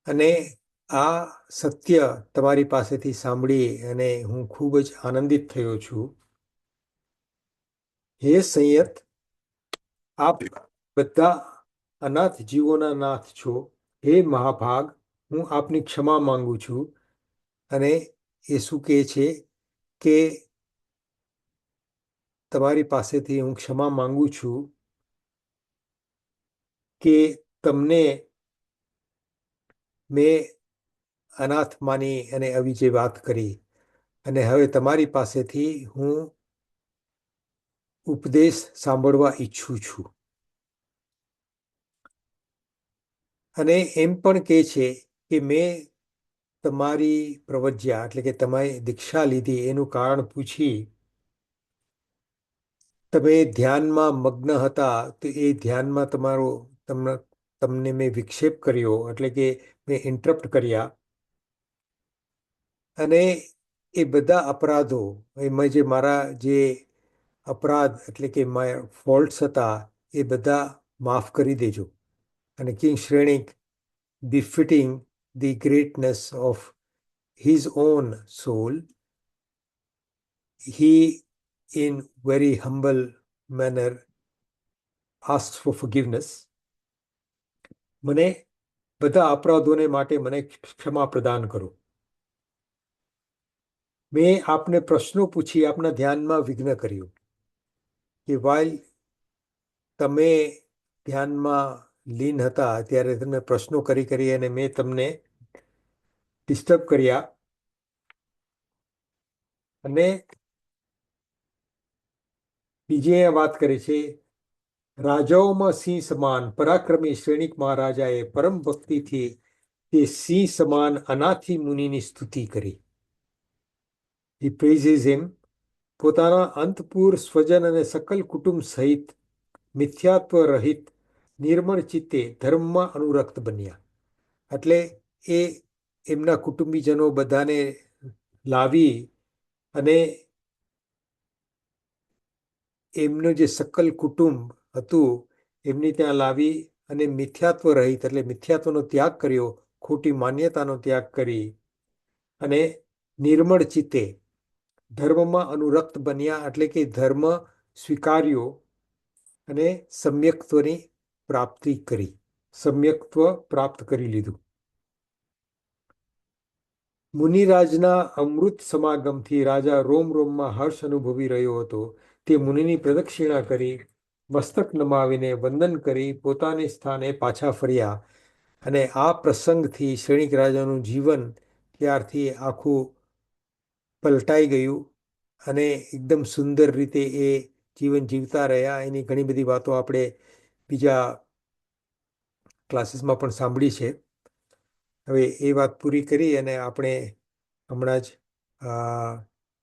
અને આ સત્ય તમારી પાસેથી સાંભળી અને હું ખૂબ જ આનંદિત થયો છું. હે સંયત, આપ બધા અનાથ જીવોના નાથ છો. હે મહાભાગ, હું આપની ક્ષમા માંગુ છું. અને એ શું કહે છે કે તમારી પાસેથી હું ક્ષમા માંગુ છું કે તમને મેં અનાથ માની અને આવી જે વાત કરી, અને હવે તમારી પાસેથી હું ઉપદેશ સાંભળવા ઈચ્છું છું. અને એમ પણ કહે છે કે મેં તમારી પ્રવજ્યા એટલે કે તમે દીક્ષા લીધી એનું કારણ પૂછી. તમે ધ્યાનમાં મગ્ન હતા તો એ ધ્યાનમાં તમને મેં વિક્ષેપ કર્યો એટલે કે મેં ઇન્ટરપ્ટ કર્યા, અને એ બધા અપરાધો એમાં જે મારા જે અપરાધ એટલે કે ફોલ્ટ્સ હતા એ બધા માફ કરી દેજો. અને કિંગ શ્રેણિક, befitting the greatness of his own soul, he in very humble manner asked for forgiveness. મને બધા અપરાધોને માટે મને ક્ષમા પ્રદાન કરો. મેં આપને પ્રશ્નો પૂછી આપના ધ્યાનમાં વિઘ્ન કર્યું કે વાઇલ તમે ધ્યાનમાં લીન હતા ત્યારે તમે પ્રશ્નો કરી અને મેં તમને ડિસ્ટર્બ કર્યા. અને બીજી એ વાત કરે છે, રાજાઓમાં સિંહ સમાન પરાક્રમી શ્રેણિક મહારાજાએ પરમ ભક્તિથી તે સિંહ સમાન અનાથી મુનિની સ્તુતિ કરી. He praises him. પોતાના અંતપુર સ્વજન અને સકલ કુટુંબ સહિત મિથ્યાત્વ રહિત નિર્મળ ચિત્તે ધર્મમાં અનુરક્ત બન્યા. એટલે એ એમના કુટુંબીજનો બધાને લાવી અને એમનું જે સકલ કુટુંબ હતું એમની ત્યાં લાવી અને મિથ્યાત્વ રહિત એટલે મિથ્યાત્વનો ત્યાગ કર્યો, ખોટી માન્યતાનો ત્યાગ કરી અને નિર્મળ ચિત્તે ધર્મમાં અનુરક્ત બન્યા એટલે કે ધર્મ સ્વીકાર્યો અને સમ્યક્ત્વની પ્રાપ્તિ કરી, સમ્યક્ત્વ પ્રાપ્ત કરી લીધું. મુનિરાજના અમૃત સમાગમથી રાજા રોમ રોમમાં હર્ષ અનુભવી રહ્યો હતો. તે મુનિની પ્રદક્ષિણા કરી મસ્તક નમાવીને વંદન કરી પોતાને સ્થાને પાછા ફર્યા. અને આ પ્રસંગથી શ્રેણિક રાજાનું જીવન ત્યારથી આખું પલટાઈ ગયું અને એકદમ સુંદર રીતે એ જીવન જીવતા રહ્યા. એની ઘણી બધી વાતો આપણે બીજા ક્લાસીસમાં પણ સાંભળી છે. હવે એ વાત પૂરી કરી અને આપણે હમણાં જ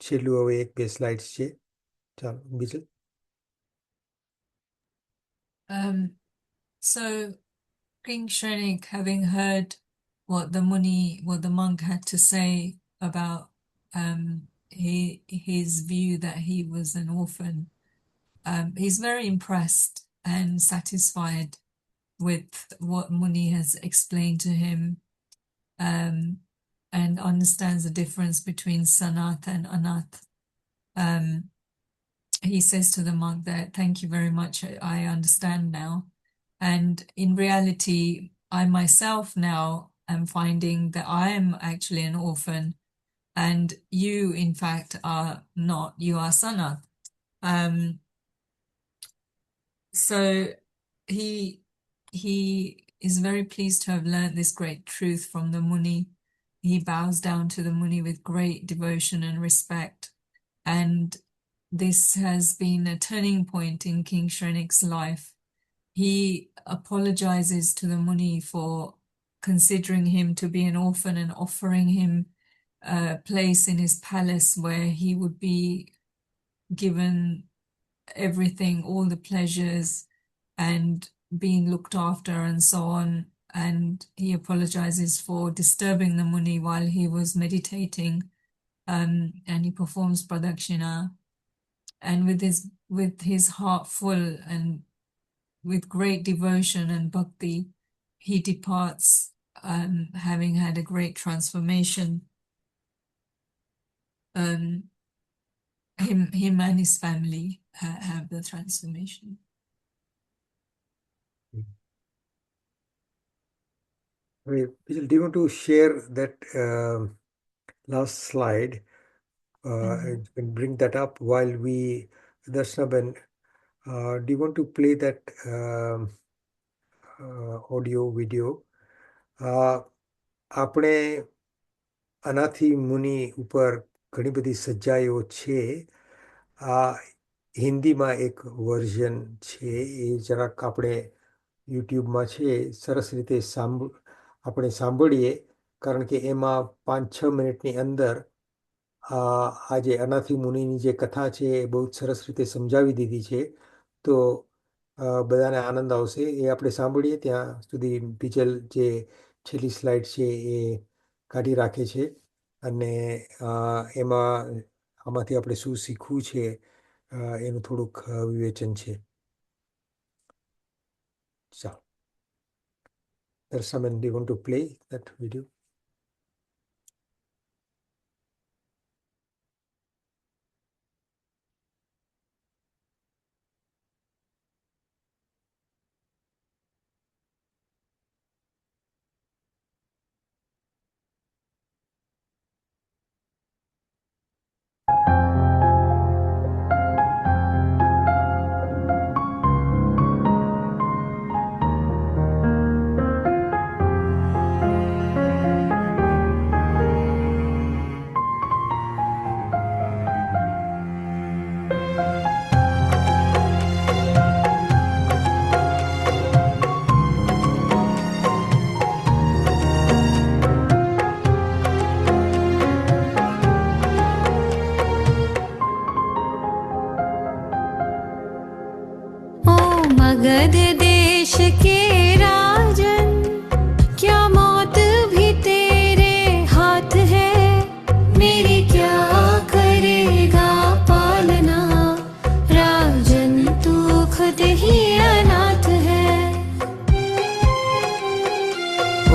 છેલ્લું હવે 1-2 સ્લાઇડ્સ છે. ચાલો બીજું. So King Shrenik, having heard what the monk had to say about his view that he was an orphan, he's very impressed and satisfied with what Muni has explained to him, and understands the difference between Sanat and Anath. He says to the monk that, thank you very much, I understand now. And in reality, I myself now am finding that I am actually an orphan, and you, in fact, are not. You are Sanat. So he is very pleased to have learned this great truth from the Muni. He bows down to the Muni with great devotion and respect. And this has been a turning point in King Shrenik's life. He apologizes to the Muni for considering him to be an orphan and offering him a place in his palace where he would be given everything, all the pleasures, and being looked after and so on. And he apologizes for disturbing the Muni while he was meditating, and he performs pradakshina. And with his heart full and with great devotion and bhakti, he departs, having had a great transformation. Him and his family have the transformation. Bijal, do you want to share that last slide? You can bring that up while we, Darshnaben, do you want to play that audio video? આપણે આનાથી મુનિ ઉપર ઘણી બધી સજ્જાઈઓ છે. હિન્દીમાં એક version છે, એ જરાક આપણે યુટ્યુબમાં છે, સરસ રીતે આપણે સાંભળીએ, કારણ કે એમાં 5-6 મિનિટની અંદર આ જે અનાથી મુનિની જે કથા છે એ બહુ જ સરસ રીતે સમજાવી દીધી છે. તો બધાને આનંદ આવશે. એ આપણે સાંભળીએ ત્યાં સુધી બીજલ જે છેલ્લી સ્લાઇડ છે એ કાઢી રાખે છે અને એમાં આમાંથી આપણે શું શીખવું છે એનું થોડુંક વિવેચન છે. ચાલો, Darshnaben, do you want to play that video? Magadh देश के राजन, क्या मौत भी तेरे हाथ है। मेरी क्या करेगा पालना, राजन तू खुद ही अनाथ है।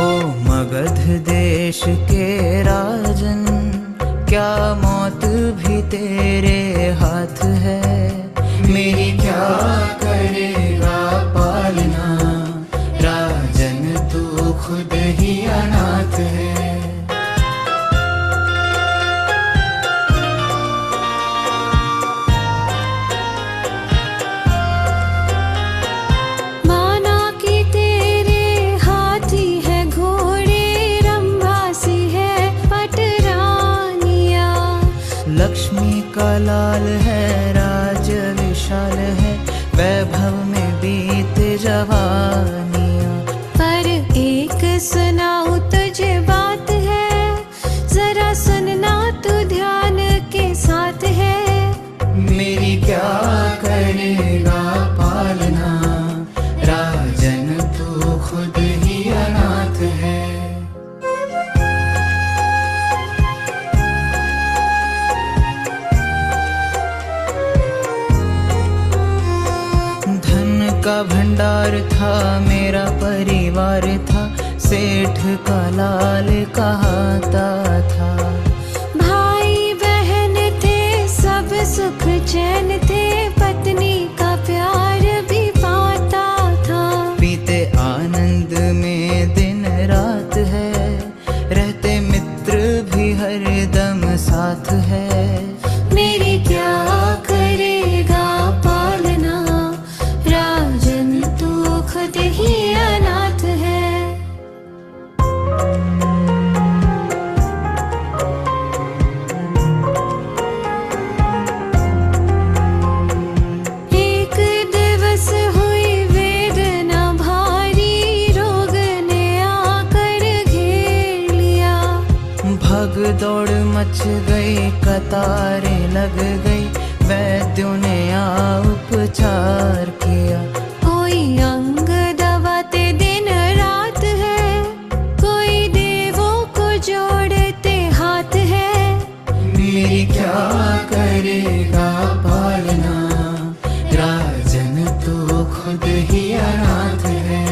ओ मगध देश के राजन, क्या मौत भी तेरे हाथ है। मेरी क्या करेगा पालना, राजन तू खुद ही अनाथ है। विशाल है, वैभव में बीते जवानियाँ। पर एक सुनाऊं तुझे बात है, जरा सुनना तू ध्यान के साथ है। मेरी क्या करेगा पालना, राजन तू खुद ही अनाथ है। धन का भंडार था, मेरा परिवार था, सेठ का लाल कहाता था। भाई बहन थे, सब सुख चैन थे, पत्नी का प्यार भी पाता था। बीते आनंद में दिन रात है, रहते मित्र भी हरदम साथ है। मेरी क्या करेगा पालना, राजन तू खुद ही अनाथ है। एक दिवस हुई वेदना भारी, रोग ने आकर घेर लिया। भग दौड़ मच गई, कतारें लग गई, वैद्यों ने आ उपचार किया। कोई अंग दबाते दिन रात है, कोई देवों को जोड़ते हाथ है। मेरी क्या करेगा पालना, राजन तू खुद ही अनाथ है।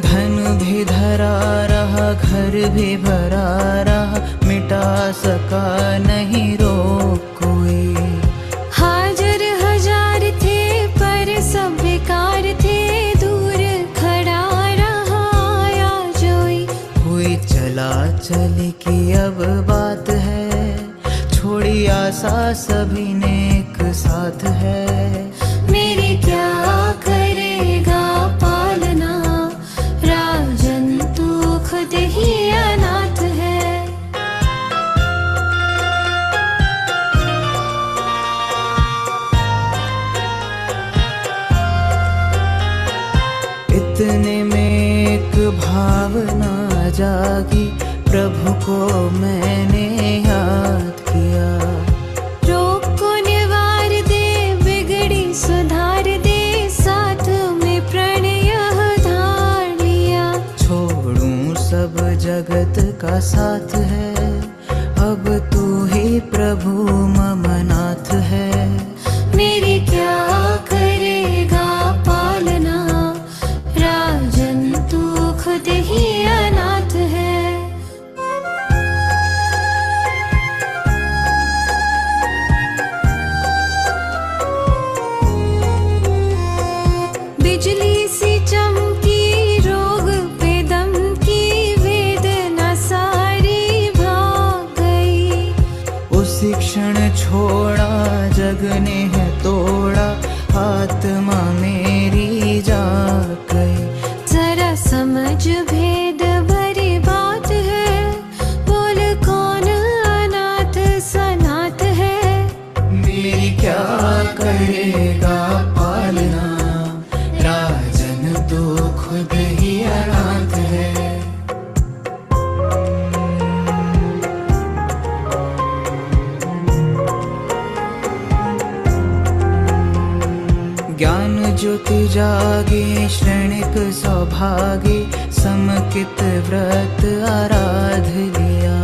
धन भी धरा रहा, घर भी भरा रहा, मिटा सका नहीं रोग कोई। हाजिर हजार थे पर सब बेकार थे, दूर खड़ा रहा या जोई। हुई चला चली की अब बात है, छोड़ी आशा सभी ने एक साथ है। मेरी क्या करेगा पालना, राजन तू खुद ही अनाथ है। इतने में एक भावना जागी, प्रभु को मैंने याद किया। रोग को निवार दे, बिगड़ी सुधार दे, साथ में प्रणय धार लिया। छोड़ूं सब जगत का साथ है, अब तू ही प्रभु मम नाथ है। मेरी क्या करेगा पालना, राजन तू खुद ही अनाथ है। बिजली सी चमकी, रोग पे दम की, वेदना सारी भाग गई। उसी क्षण छोड़ा जग ने है तोड़ा, आत्मा मेरी जाग गई। जरा समझ भेद भरी बात है, बोल कौन अनाथ सनाथ है। मेरी क्या करेगा पालना, राजन तू खुद ही अनाथ है। ज्ञान ज्योति जागे, श्रेणिक सौभागे, समकित व्रत आराध लिया।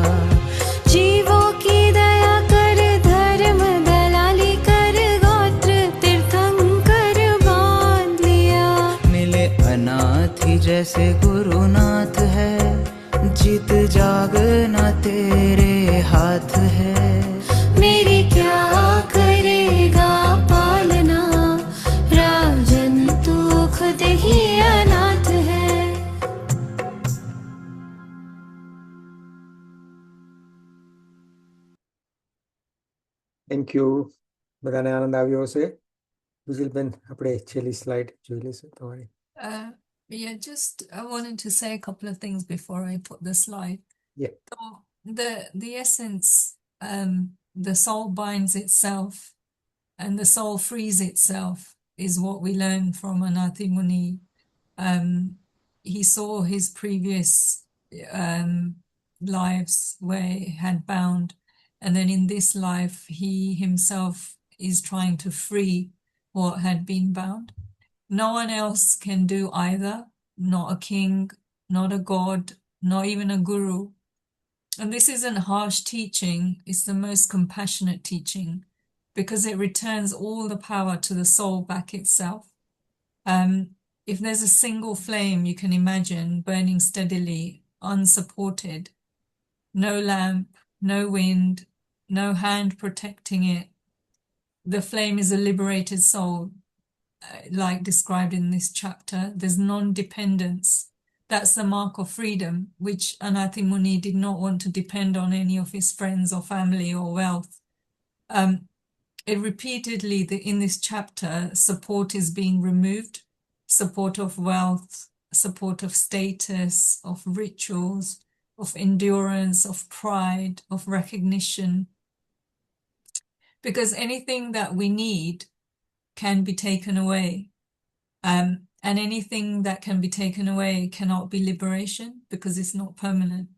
जीवों की दया कर, धर्म दलाली कर, गोत्र तीर्थंकर बांध लिया। मिले अनाथ ही जैसे गुरुनाथ है, जीत जागना तेरे हाथ है। मेरी क्या करेगा पालना, राजन तू खुद ही अनाथ है। Thank you. બધાને આનંદ આવ્યો હશે. વિજલબેન, આપણે છેલ્લી સ્લાઇડ જોઈ લઈશું તમારી. Yeah, just I wanted to say a couple of things before I put the slide. Yeah. So the essence, the soul binds itself and the soul frees itself is what we learn from Anathi Muni. He saw his previous lives where he had bound, and then in this life he himself is trying to free what had been bound. No one else can do either, not a king, not a god, not even a guru. And this isn't harsh teaching, it's the most compassionate teaching because it returns all the power to the soul back itself. If there's a single flame you can imagine burning steadily, unsupported, no lamp, no wind, no hand protecting it, the flame is a liberated soul, like described in this chapter. There's non-dependence. That's the mark of freedom, which Anathi Muni did not want to depend on any of his friends or family or wealth. It repeatedly, in this chapter, support is being removed. Support of wealth, support of status, of rituals, of endurance, of pride, of recognition. Because anything that we need can be taken away. And anything that can be taken away cannot be liberation because it's not permanent.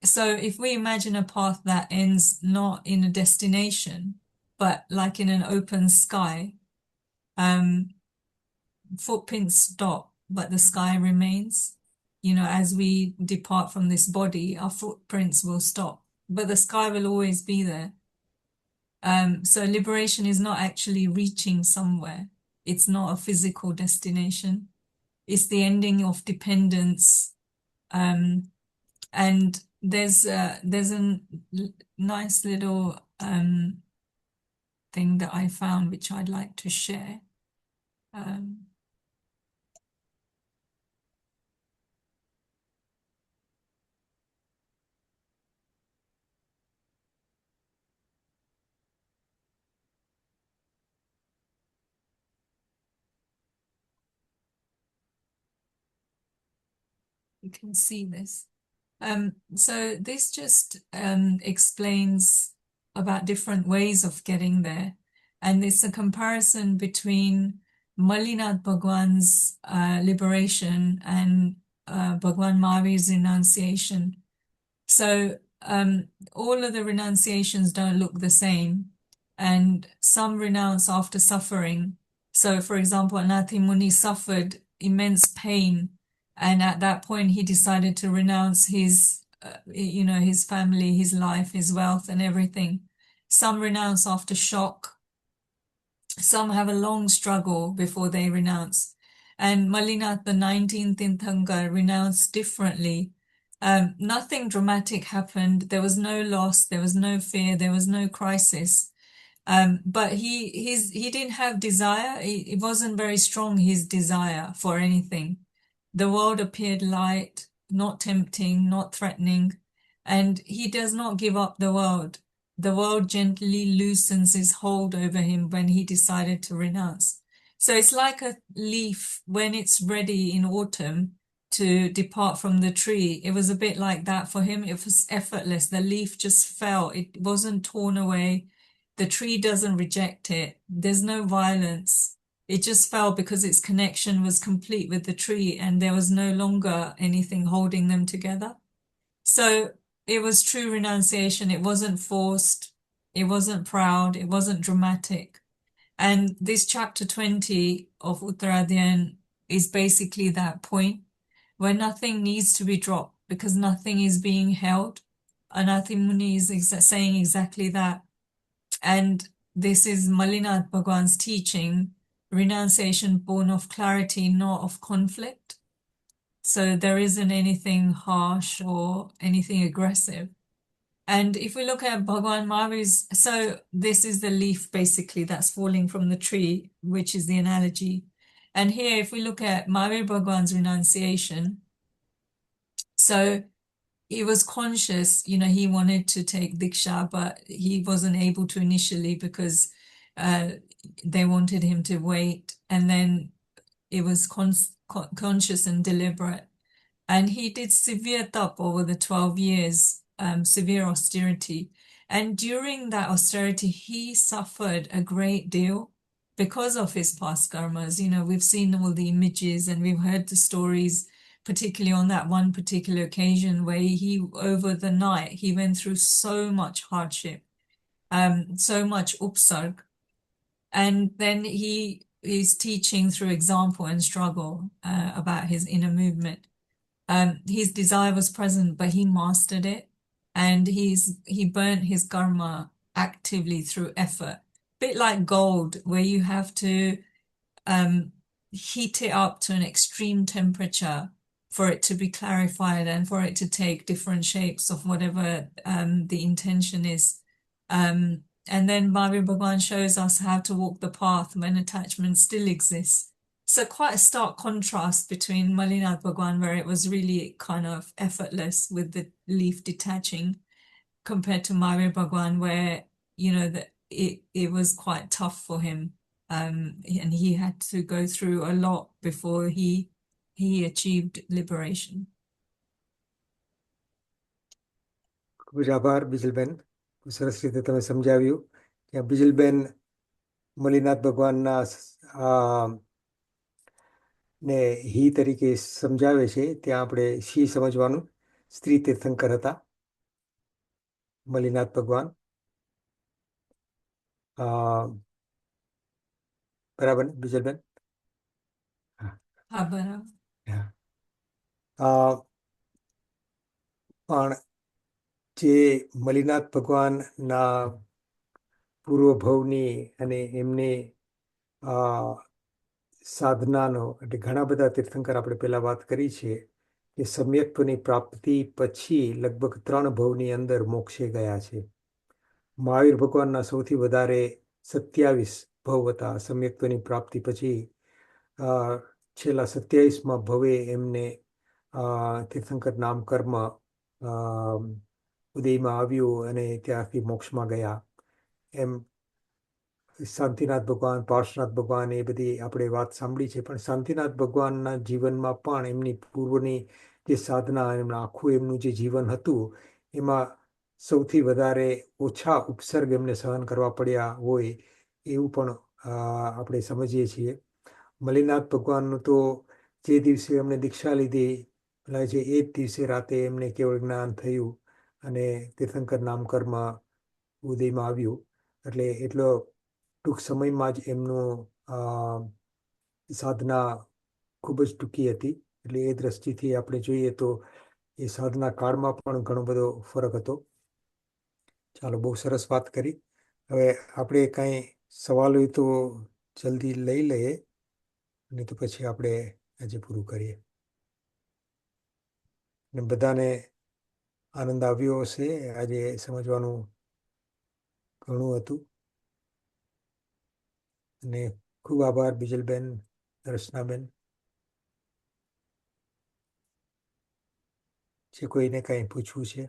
So if we imagine a path that ends not in a destination, but like in an open sky, footprints stop, but the sky remains. You know, as we depart from this body, our footprints will stop, but the sky will always be there. So liberation is not actually reaching somewhere. It's not a physical destination. It's the ending of dependence. And there's a nice little thing that I found, which I'd like to share. You can see this. So this just explains about different ways of getting there. And it's a comparison between Malinath Bhagwan's liberation and Bhagwan Mahavir's renunciation. So all of the renunciations don't look the same. And some renounce after suffering. So for example, Anathi Muni suffered immense pain. And at that point, he decided to renounce his, his family, his life, his wealth, and everything. Some renounce after shock. Some have a long struggle before they renounce. And Malinath, the 19th in Tirthankar, renounced differently. Nothing dramatic happened. There was no loss. There was no fear. There was no crisis. But he didn't have desire. It wasn't very strong, his desire for anything. The world appeared light, not tempting, not threatening, and he does not give up the world. The world gently loosens its hold over him when he decided to renounce. So it's like a leaf when it's ready in autumn to depart from the tree. It was a bit like that for him. It was effortless. The leaf just fell. It wasn't torn away. The tree doesn't reject it. There's no violence. It just fell because its connection was complete with the tree and there was no longer anything holding them together. So it was true renunciation. It wasn't forced. It wasn't proud. It wasn't dramatic. And this chapter 20 of Uttaradiyan is basically that point where nothing needs to be dropped because nothing is being held. Anathi Muni is saying exactly that. And this is Malinath Bhagwan's teaching, renunciation born of clarity, not of conflict. So there isn't anything harsh or anything aggressive. And if we look at Bhagwan Mahavir's, so this is the leaf basically that's falling from the tree, which is the analogy. And here, if we look at Mahavir Bhagwan's renunciation, so he was conscious, he wanted to take Diksha, but he wasn't able to initially because they wanted him to wait. And then it was conscious and deliberate. And he did severe tap over the 12 years, severe austerity. And during that austerity, he suffered a great deal because of his past karmas. You know, we've seen all the images and we've heard the stories, particularly on that one particular occasion where he, over the night, he went through so much hardship, so much upsarg. And then he is teaching through example and struggle about his inner movement. His desire was present, but he mastered it, and he burnt his karma actively through effort. Bit like gold, where you have to heat it up to an extreme temperature for it to be clarified and for it to take different shapes of whatever the intention is. And then Mahavir Bhagwan shows us how to walk the path when attachment still exists. So quite a stark contrast between Malinath Bhagwan, where it was really kind of effortless with the leaf detaching, compared to Mahavir Bhagwan, where, you know, that it was quite tough for him. And he had to go through a lot before he achieved liberation. ખૂબ જ આભાર બિજલબેન. સરસ રીતે તમે સમજાવ્યું કે બિજલબેન મલિનાથ ભગવાનના ને હી તરીકે સમજાવે છે. ત્યાં આપણે શી સમજવાનું, સ્ત્રી તીર્થંકર હતા મલિનાથ ભગવાન. બરાબર ને બિજલબેન? હા, બરાબર. પણ જે મલિનાથ ભગવાનના પૂર્વ ભવની અને એમને સાધનાનો, એટલે ઘણા બધા તીર્થંકર આપણે પહેલા વાત કરી છે કે સમ્યક્ત્વની પ્રાપ્તિ પછી લગભગ 3 ભવની અંદર મોક્ષે ગયા છે. મહાવીર ભગવાનના સૌથી વધારે 27 ભવ હતા. સમ્યક્ત્વની પ્રાપ્તિ પછી છેલ્લા 27મા ભવે એમને તીર્થંકર નામ કર્મ ઉદયમાં આવ્યું અને ત્યાંથી મોક્ષમાં ગયા. એમ શાંતિનાથ ભગવાન, પાર્શ્વનાથ ભગવાન, એ બધી આપણે વાત સાંભળી છે. પણ શાંતિનાથ ભગવાનના જીવનમાં પણ એમની પૂર્વની જે સાધના, એમના આખું એમનું જે જીવન હતું એમાં સૌથી વધારે ઓછા ઉપસર્ગ એમને સહન કરવા પડ્યા હોય એવું પણ આપણે સમજીએ છીએ. મલિનાથ ભગવાનનું તો જે દિવસે એમણે દીક્ષા લીધી છે એ જ દિવસે રાતે એમને કેવળ જ્ઞાન થયું અને તીર્થંકર નામકર્મ ઉદયમાં આવ્યું. એટલે એટલો ટૂંક સમયમાં જ એમનું સાધના ખૂબ જ ટૂંકી હતી. એટલે એ દ્રષ્ટિથી આપણે જોઈએ તો એ સાધના કાળમાં પણ ઘણો બધો ફરક હતો. ચાલો, બહુ સરસ વાત કરી. હવે આપણે કાંઈ સવાલ હોય તો જલ્દી લઈ લઈએ, નહીં તો પછી આપણે આજે પૂરું કરીએ. ને બધાને આનંદ આવ્યો હશે. આજે સમજવાનું ઘણું હતું. અને ખૂબ આભાર બિજલબેન, દર્શનાબેન. જે કોઈને કાંઈ પૂછવું છે?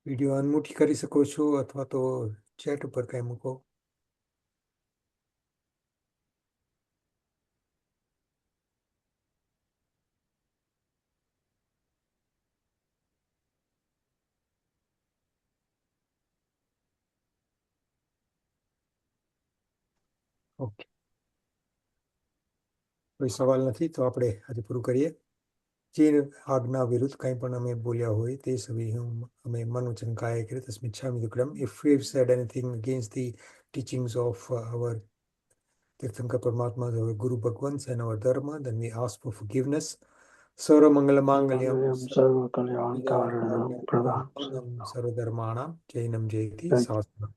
વિડીયો અનમ્યુટ કરી શકો છો અથવા તો ચેટ ઉપર કાંઈ મૂકો. ઓકે, કોઈ સવાલ નથી તો આપણે આજે પૂરું કરીએ. જે આજ્ઞા વિરુદ્ધ કંઈ પણ અમે બોલ્યા હોય તે સभी અમે મનોવચન કાય કરે તસ્મિચ્છામિ દુક્કડમ. If we've said anything against the teachings of our Tirthankar Paramatma, our Guru Bhagwans and our Dharma, then we ask for forgiveness. Sarvamangala Mangalyam Sarvakalyanakarnam Pradhanam Sarvadharmanam Jainam Jayati Sahasranam.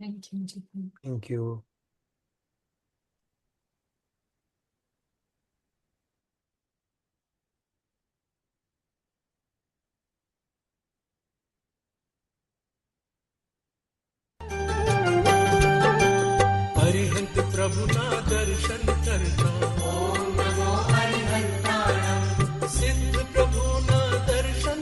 Thank you, Jitin. Thank you. Harihant પ્રભુના દર્શન કરતા સિદ્ધ પ્રભુના દર્શન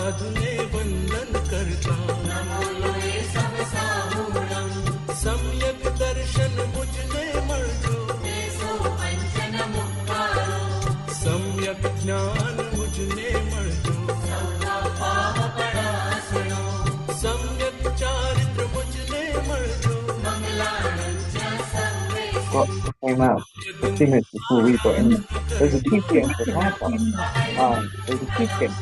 સાધુને વંદન કરતા સમ્યક દર્શન મુજને મળજો સમ્યક જ્ઞાન મુજને મળજો સમ્યક ચારિત્ર મુજને મળજો What came out 15 minutes before we got in. There's a teaching for Papa. There's a teaching